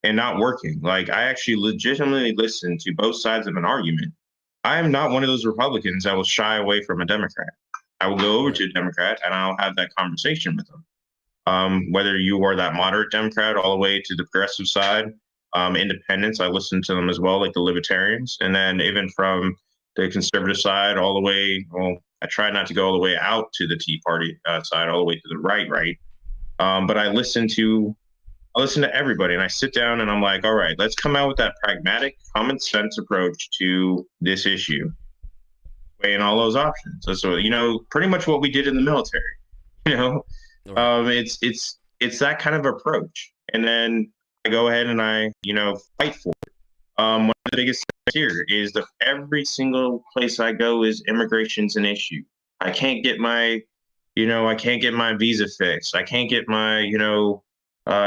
and not working. Like, I actually legitimately listen to both sides of an argument. I am not one of those Republicans that will shy away from a Democrat. I will go over to a Democrat and I'll have that conversation with them. Whether you are that moderate Democrat all the way to the progressive side, independents, I listen to them as well, like the libertarians. And then even from the conservative side all the way, well, I try not to go all the way out to the Tea Party side, all the way to the right. But I listen to everybody, and I sit down and I'm like, all right, let's come out with that pragmatic, common sense approach to this issue, weighing all those options. So, pretty much what we did in the military. It's that kind of approach, and then I go ahead and I fight for it. One of the biggest things here is that every single place I go is immigration's an issue. I can't get my visa fixed. I can't get my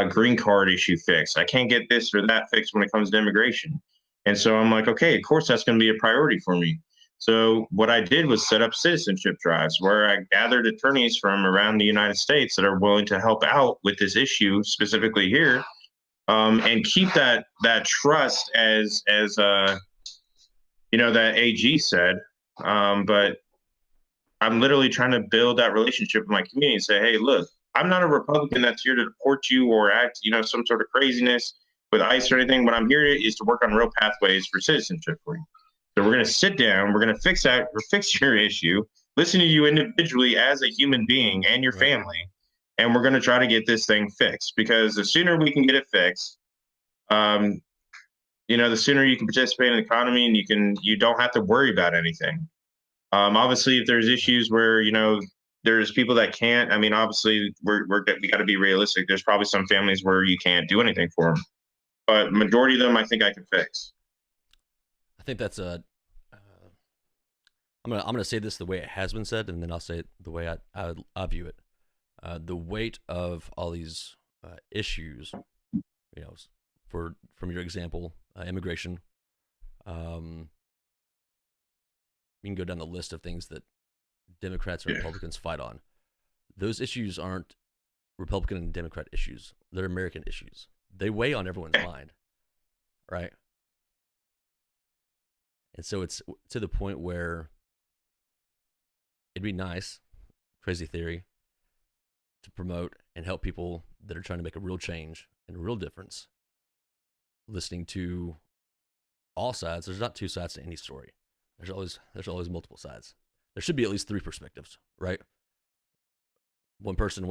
green card issue fixed. I can't get this or that fixed when it comes to immigration. And so I'm like, okay, of course that's going to be a priority for me. So what I did was set up citizenship drives where I gathered attorneys from around the United States that are willing to help out with this issue specifically here, and keep that trust as that AG said. But I'm literally trying to build that relationship with my community and say, hey, look, I'm not a Republican that's here to deport you or act, some sort of craziness with ICE or anything. What I'm here is to work on real pathways for citizenship for you. So we're going to sit down, we're going to fix your issue, listen to you individually as a human being and your family, and we're going to try to get this thing fixed. Because the sooner we can get it fixed, the sooner you can participate in the economy and you don't have to worry about anything. Obviously, if there's issues where there's people that can't. I mean, obviously, we got to be realistic. There's probably some families where you can't do anything for them, but majority of them, I think I can fix. I think that's I'm gonna say this the way it has been said, and then I'll say it the way I view it. The weight of all these issues, from your example, immigration. You can go down the list of things that Democrats and Republicans fight on. Those issues aren't Republican and Democrat issues. They're American issues. They weigh on everyone's mind, right? And so it's to the point where it'd be nice, crazy theory, to promote and help people that are trying to make a real change and a real difference, listening to all sides. There's not two sides to any story. There's always multiple sides. There should be at least three perspectives, right? One person,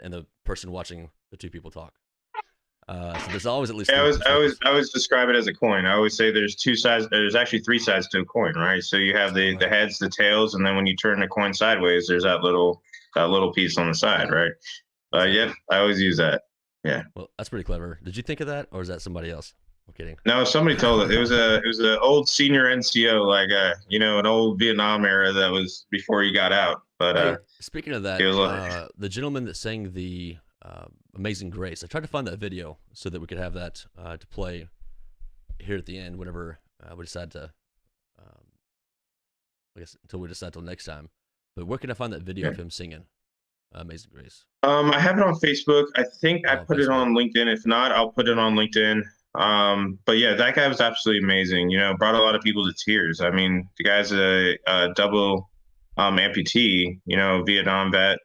and the person watching the two people talk. So there's always at least. I always describe it as a coin. I always say there's two sides. There's actually three sides to a coin, right? So you have the heads, the tails, and then when you turn the coin sideways, there's that little piece on the side, right? I always use that. Yeah. Well, that's pretty clever. Did you think of that, or is that somebody else? I'm kidding. No, somebody told it. It was an old senior NCO, like an old Vietnam era that was before he got out. But speaking of that, the gentleman that sang the Amazing Grace, I tried to find that video so that we could have that to play here at the end whenever we decide to, I guess until we decide till next time. But where can I find that video of him singing Amazing Grace? I have it on Facebook. I think I put it on LinkedIn. If not, I'll put it on LinkedIn. But yeah, that guy was absolutely amazing. Brought a lot of people to tears. I mean, the guy's a double amputee, Vietnam vet.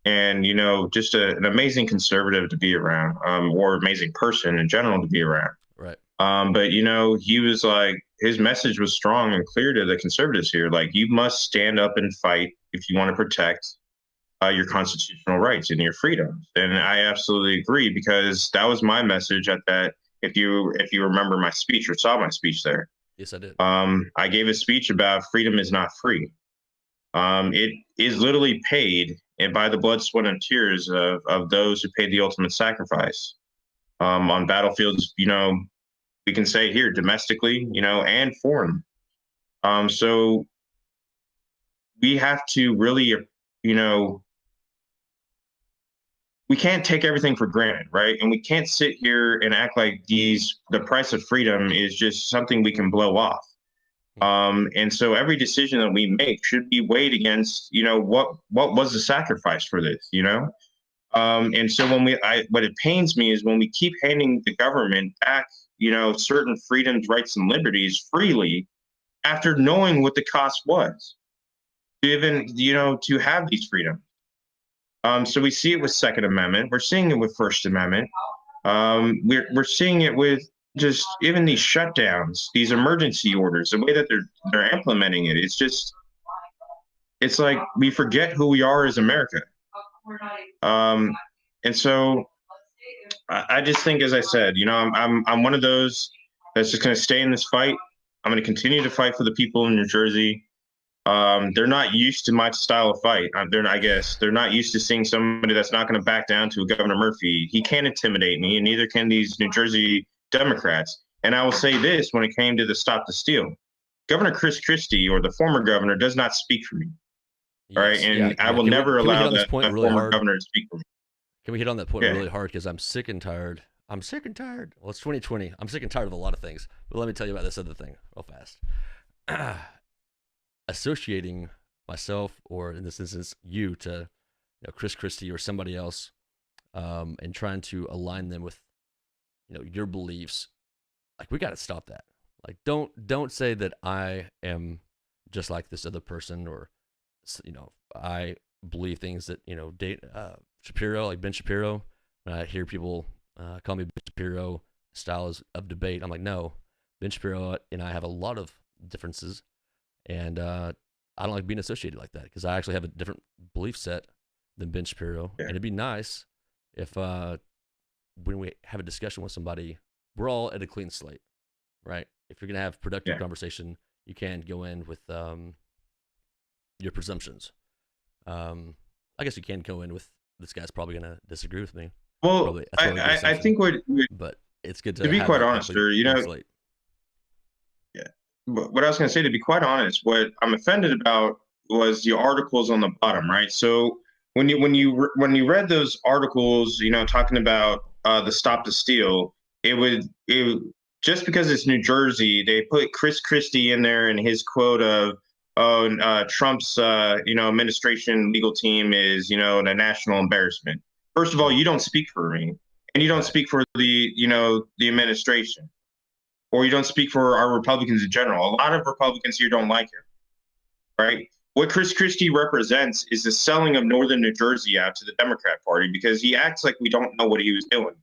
And just an amazing conservative to be around, or amazing person in general to be around. Right. But he was like, his message was strong and clear to the conservatives here. Like, you must stand up and fight if you want to protect your constitutional rights and your freedoms. And I absolutely agree, because that was my message at that. If you remember my speech or saw my speech there. Yes, I did. I gave a speech about freedom is not free. It is literally paid and by the blood, sweat, and tears of those who paid the ultimate sacrifice on battlefields. We can say here domestically, and foreign. So we have to really, we can't take everything for granted, right? And we can't sit here and act like the price of freedom is just something we can blow off. And so every decision that we make should be weighed against, what was the sacrifice for this, And so what it pains me is when we keep handing the government back, certain freedoms, rights, and liberties freely after knowing what the cost was to even, to have these freedoms. So we see it with Second Amendment. We're seeing it with First Amendment. We're seeing it with just even these shutdowns, these emergency orders, the way that they're implementing it. It's like we forget who we are as America. And so I just think, as I said, I'm one of those that's just going to stay in this fight. I'm going to continue to fight for the people in New Jersey. They're not used to my style of fight. I guess they're not used to seeing somebody that's not going to back down to Governor Murphy. He can't intimidate me, and neither can these New Jersey Democrats. And I will say this when it came to the Stop the Steal. Governor Chris Christie, or the former governor, does not speak for me. Yes, all right. And I will never allow that former governor to speak for me. Can we hit on that point really hard? Because I'm sick and tired I'm sick and tired. Well, it's 2020. I'm sick and tired of a lot of things. But let me tell you about this other thing real fast. Associating myself, or in this instance, you, to Chris Christie or somebody else, and trying to align them with your beliefs, like, we got to stop that. Like, don't say that I am just like this other person, or I believe things that Shapiro, like Ben Shapiro. When I hear people call me Ben Shapiro styles of debate, I'm like, no, Ben Shapiro and I have a lot of differences, and I don't like being associated like that, because I actually have a different belief set than Ben Shapiro. Yeah. And it'd be nice if when we have a discussion with somebody, we're all at a clean slate, right? If you're gonna have productive conversation, you can go in with your presumptions. I guess you can go in with, this guy's probably gonna disagree with me. Well, I think but it's good to be quite honest, or slate. Yeah. What I was going to say, to be quite honest, what I'm offended about was the articles on the bottom, right? So when you read those articles, talking about the Stop the Steal, it just because it's New Jersey, they put Chris Christie in there, and his quote of, Trump's administration legal team is a national embarrassment. First of all, you don't speak for me, and you don't speak for the administration, or you don't speak for our Republicans in general. A lot of Republicans here don't like him, right? What Chris Christie represents is the selling of Northern New Jersey out to the Democrat Party, because he acts like we don't know what he was doing.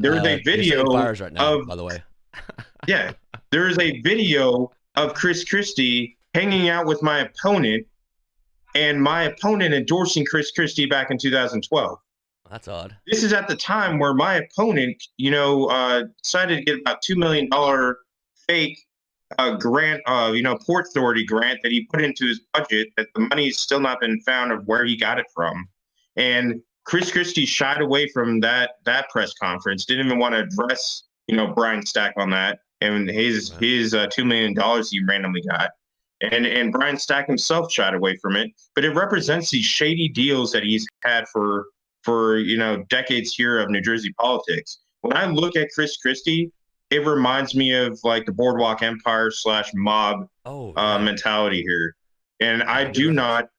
There's a video right now, by the way. Yeah, there is a video of Chris Christie hanging out with my opponent, and my opponent endorsing Chris Christie back in 2012. That's odd. This is at the time where my opponent, decided to get about $2 million fake grant, Port Authority grant that he put into his budget, that the money's still not been found of where he got it from. And Chris Christie shied away from that press conference, didn't even want to address, Brian Stack on that, and his $2 million he randomly got. And Brian Stack himself shied away from it. But it represents these shady deals that he's had for decades here of New Jersey politics. When I look at Chris Christie, it reminds me of like the Boardwalk Empire / mob mentality here. And I do not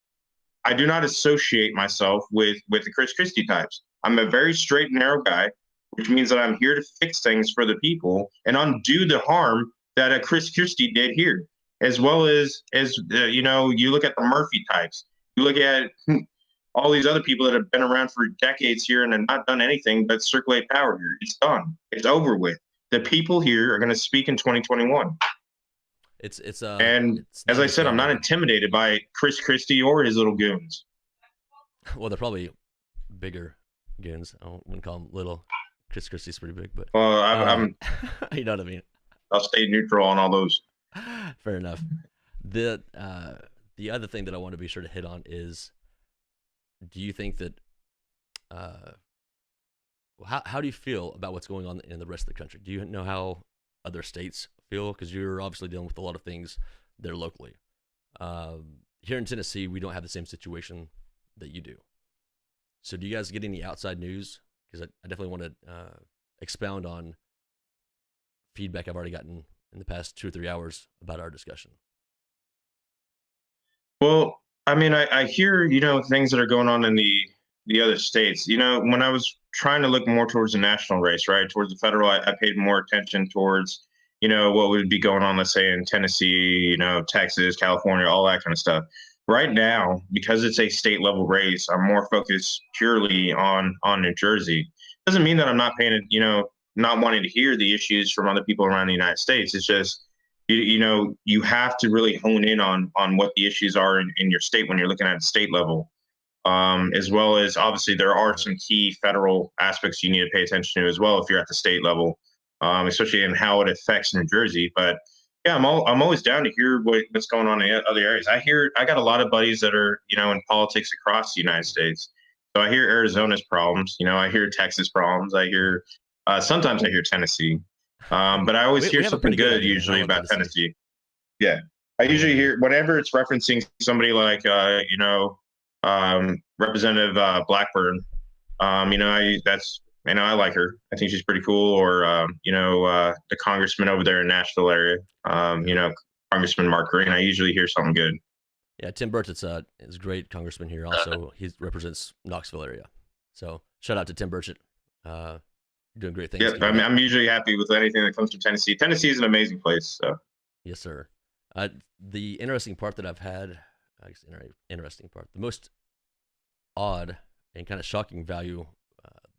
associate myself with the Chris Christie types. I'm a very straight and narrow guy, which means that I'm here to fix things for the people and undo the harm that a Chris Christie did here. As well as you look at the Murphy types, you look at all these other people that have been around for decades here and have not done anything but circulate power here. It's done. It's over with. The people here are going to speak in 2021. And as I said, I'm not intimidated by Chris Christie or his little goons. Well, they're probably bigger goons. I wouldn't call them little. Chris Christie's pretty big, but well, I'm you know what I mean. I'll stay neutral on all those. Fair enough. The other thing that I want to be sure to hit on is, do you think that how do you feel about what's going on in the rest of the country? Do you know how other states feel? Because you're obviously dealing with a lot of things there locally. Here in Tennessee, we don't have the same situation that you do. So do you guys get any outside news? Because I definitely want to expound on feedback I've already gotten in the past 2 or 3 hours about our discussion. Well, I mean, I hear, things that are going on in the other states. When I was trying to look more towards the national race, right, towards the federal, I paid more attention towards, what would be going on, let's say, in Tennessee, Texas, California, all that kind of stuff. Right now, because it's a state level race, I'm more focused purely on New Jersey. Doesn't mean that I'm not paying, not wanting to hear the issues from other people around the United States. It's just, you have to really hone in on what the issues are in your state when you're looking at a state level, as well as obviously there are some key federal aspects you need to pay attention to as well if you're at the state level, especially in how it affects New Jersey. But yeah, I'm always down to hear what's going on in other areas. I got a lot of buddies that are in politics across the United States. So I hear Arizona's problems. I hear Texas problems. I hear sometimes I hear Tennessee. But I always hear something good usually about Tennessee. Yeah. I usually hear whenever it's referencing somebody like, Representative Blackburn, that's I like her. I think she's pretty cool. Or, the congressman over there in Nashville area, Congressman Mark Green. I usually hear something good. Yeah, Tim Burchett's is a great congressman here. Also, he represents Knoxville area. So shout out to Tim Burchett. You're doing great things. Yeah, I'm usually happy with anything that comes from Tennessee. Tennessee is an amazing place. So. Yes, sir. The interesting part that I've had, interesting part, the most odd and kind of shocking value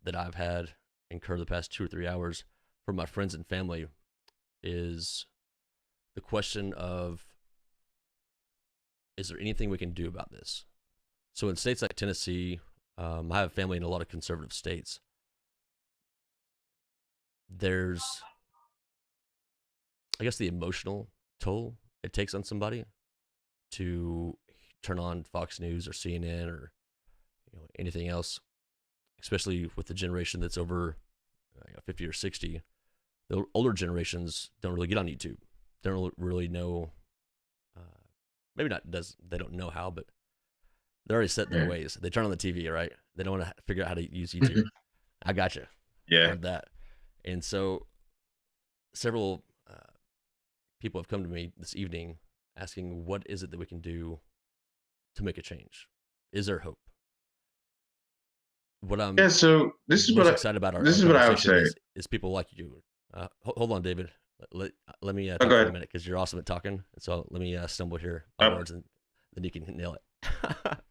that I've had incur the past 2 or 3 hours from my friends and family is the question of, is there anything we can do about this? So in states like Tennessee, I have family in a lot of conservative states. There's, I guess, the emotional toll it takes on somebody to turn on Fox News or CNN or anything else, especially with the generation that's over 50 or 60. The older generations don't really get on YouTube. They don't really know. Maybe not. They don't know how, but they're already set in their ways. They turn on the TV, right? They don't want to figure out how to use YouTube. I gotcha. Yeah. Heard that. And so, several people have come to me this evening asking, what is it that we can do to make a change? Is there hope? What I'm so this is most what excited about. This is what I would say is people like you. Hold on, David. Let me talk go for a ahead. minute because you're awesome at talking. And so let me stumble here on words, and then you can nail it.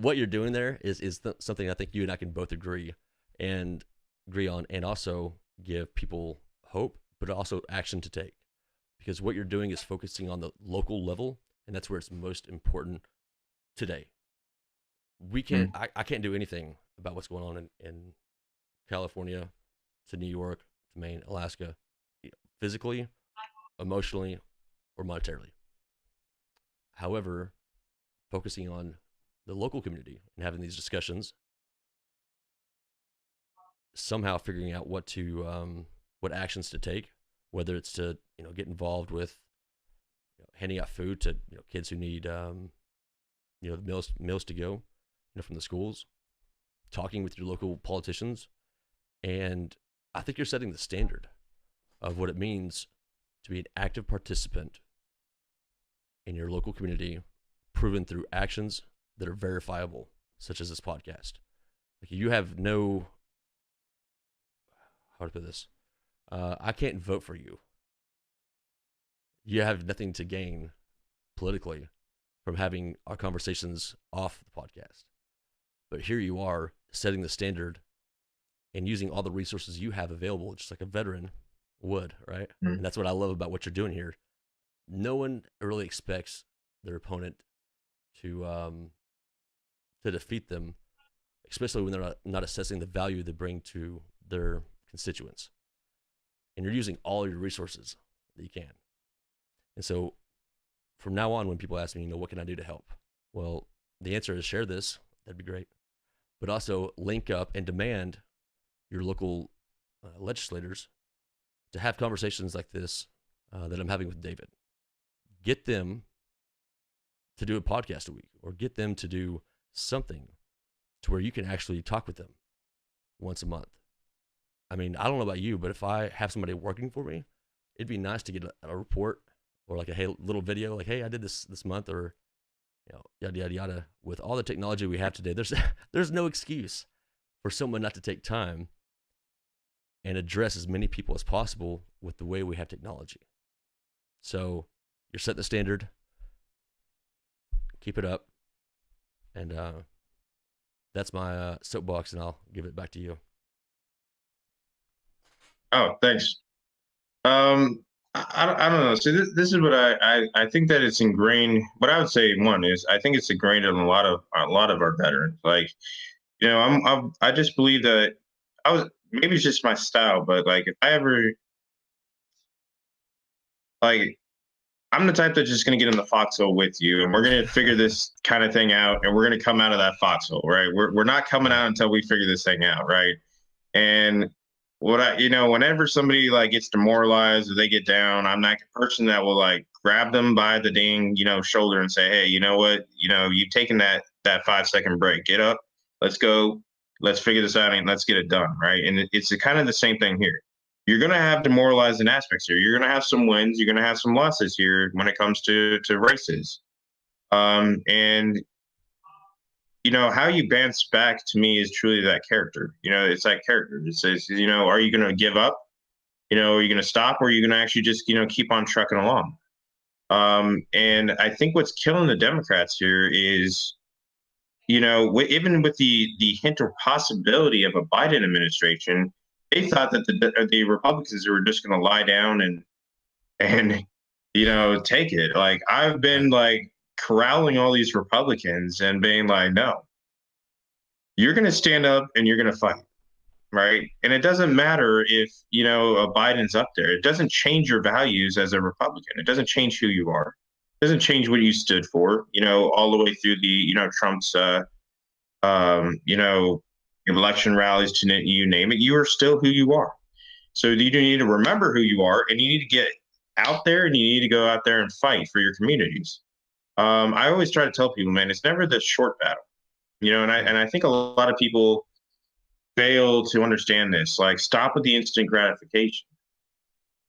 What you're doing there is something I think you and I can both agree on, and also give people hope, but also action to take. Because what you're doing is focusing on the local level, and that's where it's most important today. We can't. I can't do anything about what's going on in California, to New York, to Maine, Alaska, physically, emotionally, or monetarily. However, focusing on the local community and having these discussions, somehow figuring out what actions to take, whether it's to get involved with handing out food to kids who need the meals to go from the schools, talking with your local politicians, and I think you're setting the standard of what it means to be an active participant in your local community, proven through actions that are verifiable, such as this podcast. Like, you have no, how to put this, I can't vote for you. You have nothing to gain politically from having our conversations off the podcast. But here you are setting the standard and using all the resources you have available, just like a veteran would, right? Mm-hmm. And that's what I love about what you're doing here. No one really expects their opponent to defeat them, especially when they're not assessing the value they bring to their constituents. And you're using all your resources that you can. And so from now on, when people ask me, what can I do to help? Well, the answer is share this. That'd be great. But also link up and demand your local legislators to have conversations like this that I'm having with David. Get them to do a podcast a week, or get them to do something to where you can actually talk with them once a month. I mean, I don't know about you, but if I have somebody working for me, it'd be nice to get a report or like a little video, like, hey, I did this month, or yada yada yada. With all the technology we have today, there's no excuse for someone not to take time and address as many people as possible with the way we have technology. So you're setting the standard. Keep it up. And that's my soapbox, and I'll give it back to you. Oh, thanks. I don't know. So this is what I think that it's ingrained. What I would say, one is, I think it's ingrained in a lot of our veterans. Like, I just believe that maybe it's just my style, but like, if I ever, like, I'm the type that's just going to get in the foxhole with you, and we're going to figure this kind of thing out, and we're going to come out of that foxhole, right? We're not coming out until we figure this thing out, right? And whenever somebody like gets demoralized or they get down, I'm that person that will like grab them by the dang, shoulder and say, hey, you know what? You've taken that 5-second break. Get up. Let's go. let's figure this out and let's get it done, right? And it's kind of the same thing here. You're going to have demoralizing aspects here. You're going to have some wins. You're going to have some losses here when it comes to races. And how you bounce back to me is truly that character. It's that character. It says, are you going to give up? Are you going to stop, or are you going to actually just, keep on trucking along? And I think what's killing the Democrats here is, even with the hint or possibility of a Biden administration, they thought that the Republicans were just going to lie down and take it. Like, I've been like corralling all these Republicans and being like, no, you're going to stand up and you're going to fight. Right. And it doesn't matter if, Biden's up there. It doesn't change your values as a Republican. It doesn't change who you are. It doesn't change what you stood for, all the way through the, Trump's, election rallies, to you name it. You are still who you are. So you need to remember who you are, and you need to get out there, and you need to go out there and fight for your communities. I always try to tell people, man, it's never the short battle, and I think a lot of people fail to understand this. Like, stop with the instant gratification.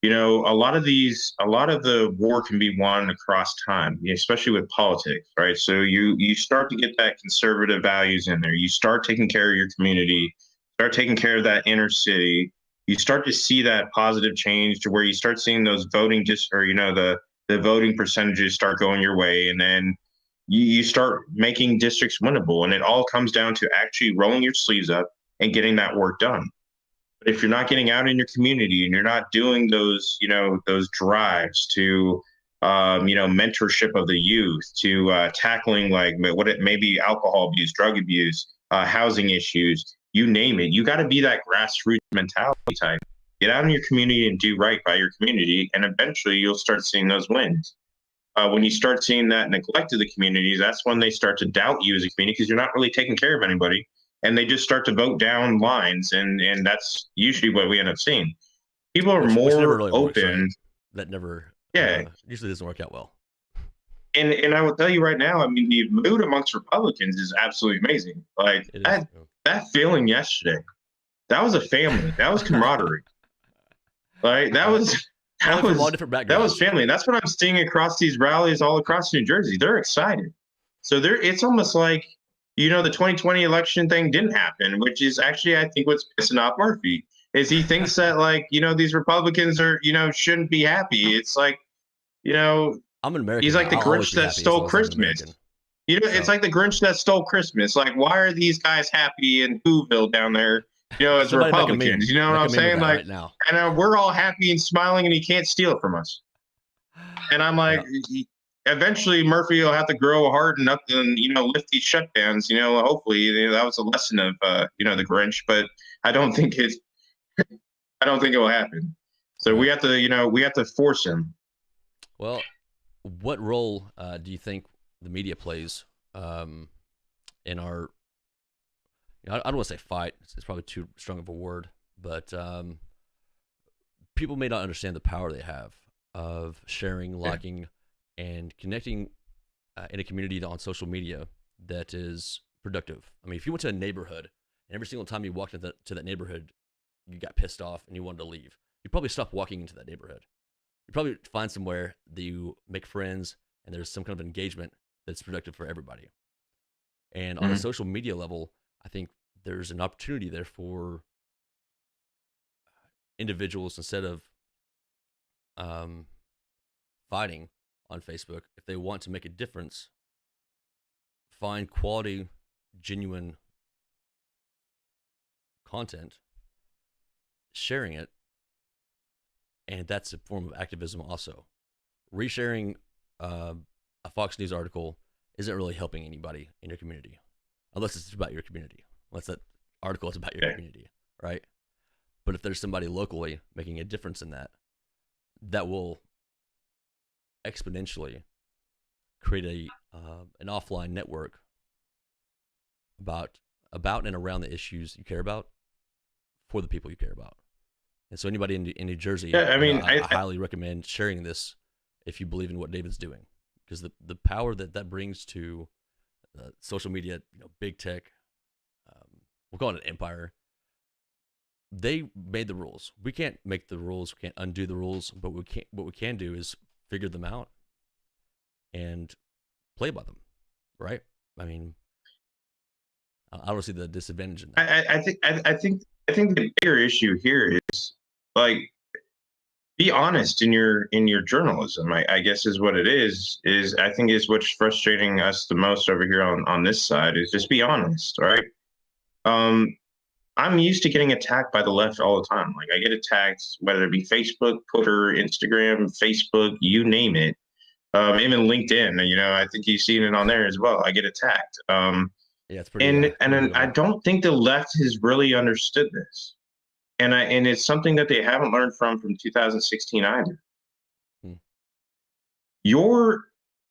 A lot of the war can be won across time, especially with politics, right? So you start to get that conservative values in there. You start taking care of your community, start taking care of that inner city. You start to see that positive change to where you start seeing those voting the voting percentages start going your way, and then you start making districts winnable. And it all comes down to actually rolling your sleeves up and getting that work done. But if you're not getting out in your community and you're not doing those drives to, mentorship of the youth, to tackling like what it may be, alcohol abuse, drug abuse, housing issues, you name it, you got to be that grassroots mentality type. Get out in your community and do right by your community, and eventually you'll start seeing those wins. When you start seeing that neglect of the communities, that's when they start to doubt you as a community, because you're not really taking care of anybody. And they just start to vote down lines, and that's usually what we end up seeing. People are more really open. Works, right? That never, usually doesn't work out well. And I will tell you right now, I mean, the mood amongst Republicans is absolutely amazing. Like, that feeling yesterday, that was a family, that was camaraderie. Like, that was all different backgrounds. That was family. And that's what I'm seeing across these rallies all across New Jersey. They're excited. So it's almost like, the 2020 election thing didn't happen, which is actually, I think, what's pissing off Murphy, is he thinks that, like, these Republicans are, shouldn't be happy. It's like, I'm an American. He's like the Grinch that stole Christmas. It's like the Grinch that stole Christmas. Like, why are these guys happy in Whoville down there, as Republicans? You know what I'm saying? Like, right now. And we're all happy and smiling, and he can't steal it from us. And I'm like, eventually Murphy will have to grow a heart and up and lift these shutdowns. Hopefully that was a lesson of the Grinch, but I don't think it will happen. So we have to force him. Well, what role do you think the media plays in our? I don't want to say fight. It's probably too strong of a word, but people may not understand the power they have of sharing, liking, and connecting in a community on social media that is productive. I mean, if you went to a neighborhood and every single time you walked into that neighborhood, you got pissed off and you wanted to leave, you'd probably stop walking into that neighborhood. You'd probably find somewhere that you make friends and there's some kind of engagement that's productive for everybody. And on a social media level, I think there's an opportunity there for individuals, instead of fighting on Facebook, if they want to make a difference, find quality, genuine content, sharing it, and that's a form of activism also. Resharing a Fox News article isn't really helping anybody in your community, unless it's about your community, unless that article is about your community, right? But if there's somebody locally making a difference in that, that will exponentially create an offline network about and around the issues you care about for the people you care about. And so anybody in New Jersey, I highly recommend sharing this if you believe in what David's doing, because the power that brings to social media, big tech, we'll call it an empire. They made the rules. We can't make the rules. We can't undo the rules. But what we can do is figure them out and play by them, right? I mean, I don't see the disadvantage in that. I think the bigger issue here is like, be honest in your journalism. I guess is what it is. I think is what's frustrating us the most over here on this side is just be honest, right? I'm used to getting attacked by the left all the time. Like I get attacked, whether it be Facebook, Twitter, Instagram, Facebook, you name it. Even LinkedIn, you know, I think you've seen it on there as well. I get attacked. Yeah, it's pretty. And I don't think the left has really understood this, and it's something that they haven't learned from 2016 either.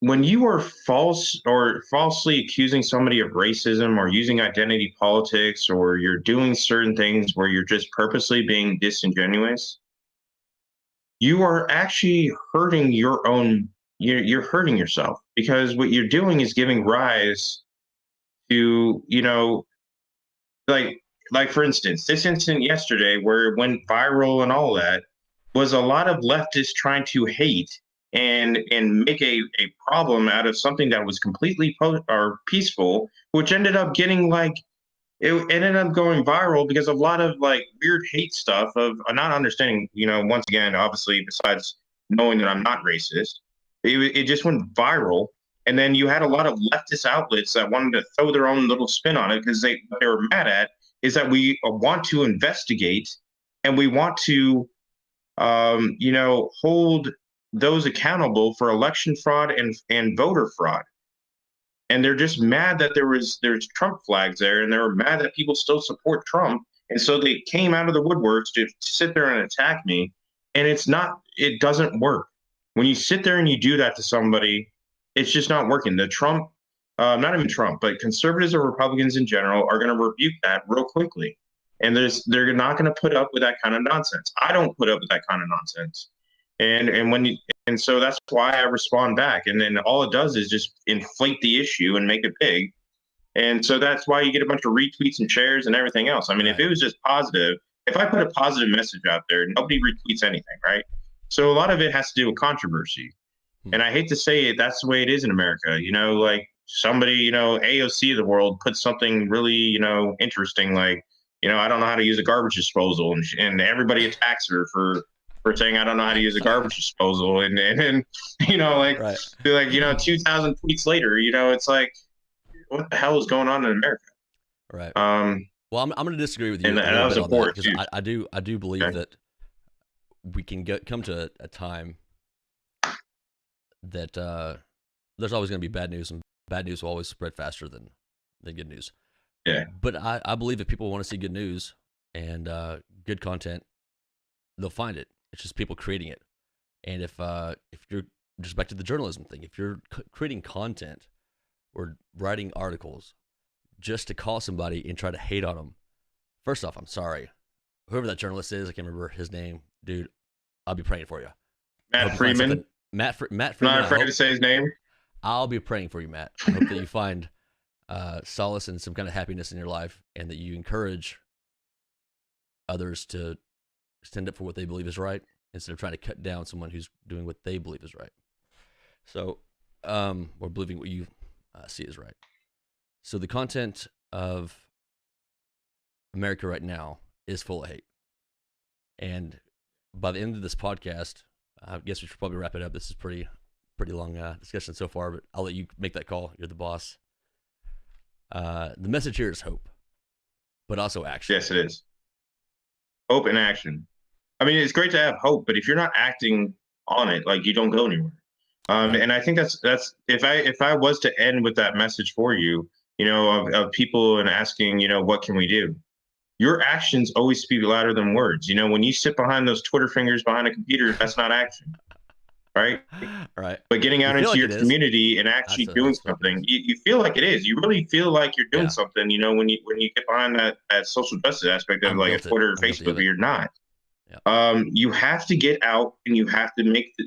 When you are falsely accusing somebody of racism or using identity politics, or you're doing certain things where you're just purposely being disingenuous, you are actually hurting your own. You're hurting yourself, because what you're doing is giving rise to, you know, like for instance, this incident yesterday where it went viral and all that was a lot of leftists trying to hate and make a problem out of something that was completely peaceful, which ended up getting it ended up going viral because of a lot of like weird hate stuff of not understanding, you know, once again, obviously, besides knowing that I'm not racist, it just went viral. And then you had a lot of leftist outlets that wanted to throw their own little spin on it, because what they were mad at is that we want to investigate and we want to, you know, hold those accountable for election fraud and voter fraud. And they're just mad that there's Trump flags there, and they were mad that people still support Trump. And so they came out of the woodworks to sit there and attack me. And it doesn't work. When you sit there and you do that to somebody, it's just not working. The Trump, not even Trump, but conservatives or Republicans in general are going to rebuke that real quickly. And they're not going to put up with that kind of nonsense. I don't put up with that kind of nonsense. And so that's why I respond back. And then all it does is just inflate the issue and make it big. And so that's why you get a bunch of retweets and shares and everything else. I mean, if it was just positive, if I put a positive message out there, nobody retweets anything, right? So a lot of it has to do with controversy. And I hate to say it, that's the way it is in America. You know, like somebody, you know, AOC of the world puts something really, you know, interesting, like, you know, I don't know how to use a garbage disposal, and everybody attacks her for saying I don't know how to use a garbage disposal, and you know, like, right. Like, you know, 2,000 tweets later, you know, it's like, what the hell is going on in America? Right. Well, I'm going to disagree with you, and I support because I do believe that we can come to a time that there's always going to be bad news, and bad news will always spread faster than good news. Yeah. But I believe if people want to see good news and good content, they'll find it. It's just people creating it. And if you're just back to the journalism thing, if you're creating content or writing articles just to call somebody and try to hate on them, first off, I'm sorry. Whoever that journalist is, I can't remember his name, dude. I'll be praying for you. Matt Freeman. Matt Freeman. Not afraid to say his name. I'll be praying for you, Matt. I hope that you find solace and some kind of happiness in your life, and that you encourage others to stand up for what they believe is right instead of trying to cut down someone who's doing what they believe is right. So, or believing what you see is right. So the content of America right now is full of hate. And by the end of this podcast, I guess we should probably wrap it up. This is pretty long discussion so far, but I'll let you make that call. You're the boss. The message here is hope, but also action. Yes, it is. Hope and action. I mean, it's great to have hope, but if you're not acting on it, like, you don't go anywhere. And I think that's if I was to end with that message for you, you know, of people and asking, you know, what can we do? Your actions always speak louder than words. You know, when you sit behind those Twitter fingers behind a computer, that's not action, right? Right. But getting out into your community and actually doing something, you feel like it is. You really feel like you're doing something. You know, when you get behind that social justice aspect of like a Twitter or Facebook, but you're not. Yeah. You have to get out and you have to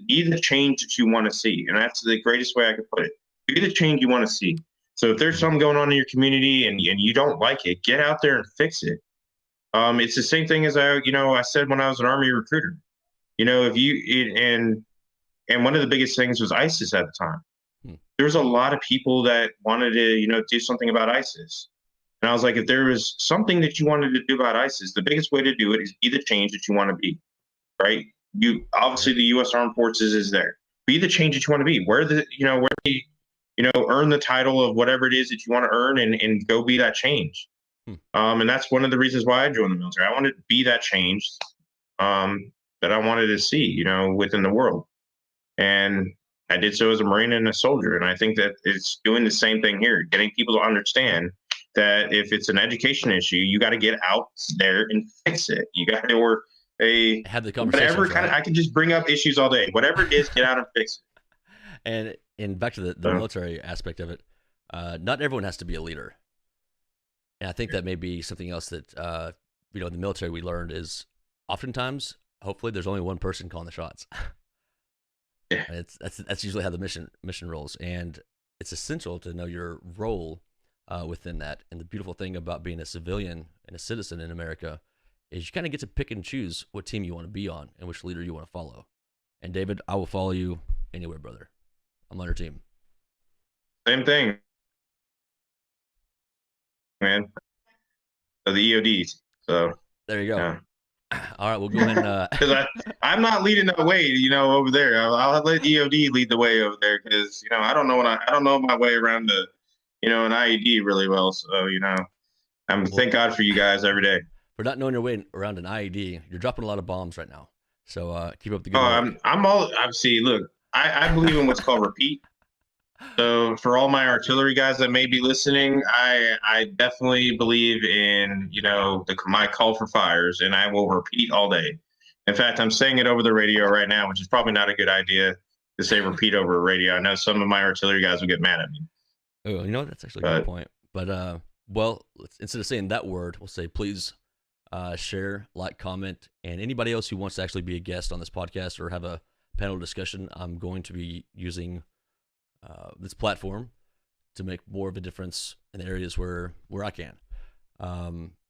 be the change that you want to see, and that's the greatest way I could put it. Be the change you want to see. So if there's something going on in your community and you don't like it, get out there and fix it. It's the same thing as I said when I was an Army recruiter. And one of the biggest things was ISIS at the time. There was a lot of people that wanted to, do something about ISIS. And I was like, if there was something that you wanted to do about ISIS, the biggest way to do it is be the change that you want to be, right? Obviously the U.S. Armed Forces is there. Be the change that you want to be. Earn the title of whatever it is that you want to earn and go be that change. And that's one of the reasons why I joined the military. I wanted to be that change that I wanted to see, within the world. And I did so as a Marine and a soldier. And I think that it's doing the same thing here, getting people to understand that if it's an education issue, you got to get out there and fix it. You got to, or have the conversation. Whatever kind of, I can just bring up issues all day. Whatever it is, get out and fix it. And back to the military aspect of it, not everyone has to be a leader. And I think that may be something else that, in the military we learned is oftentimes, hopefully, there's only one person calling the shots. Yeah. And that's usually how the mission rolls. And it's essential to know your role within that. And the beautiful thing about being a civilian and a citizen in America is you kind of get to pick and choose what team you want to be on and which leader you want to follow. And David, I will follow you anywhere, brother. I'm on your team. Same thing, man. So the EODs. So there you go. Yeah. All right, we'll go ahead and because I'm not leading the way, over there. I'll let EOD lead the way over there because I don't know my way around the an IED really well. So thank God for you guys every day. For not knowing your way around an IED, you're dropping a lot of bombs right now. So keep up the good work. Look, I believe in what's called repeat. So for all my artillery guys that may be listening, I definitely believe in, my call for fires, and I will repeat all day. In fact, I'm saying it over the radio right now, which is probably not a good idea to say repeat over a radio. I know some of my artillery guys will get mad at me. Oh, that's actually a good point. But, instead of saying that word, we'll say please share, like, comment, and anybody else who wants to actually be a guest on this podcast or have a panel discussion, I'm going to be using this platform to make more of a difference in the areas where I can.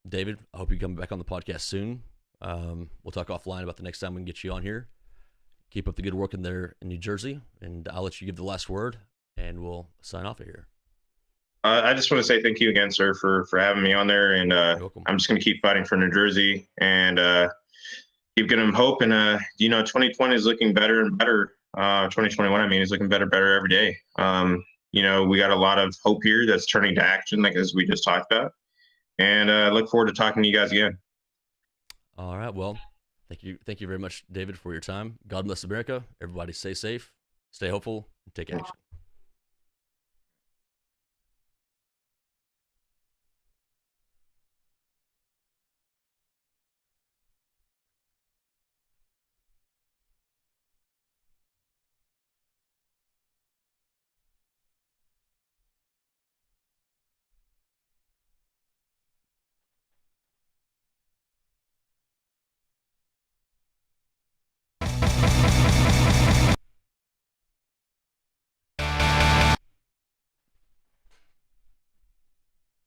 David, I hope you come back on the podcast soon. We'll talk offline about the next time we can get you on here. Keep up the good work in there in New Jersey, and I'll let you give the last word, and we'll sign off of here. I just want to say thank you again, sir, for having me on there, and I'm just going to keep fighting for New Jersey and keep giving them hope. And 2020 is looking better and better. 2021, is looking better every day. We got a lot of hope here that's turning to action, like as we just talked about. And look forward to talking to you guys again. All right. Well, thank you very much, David, for your time. God bless America. Everybody stay safe, stay hopeful, and take action.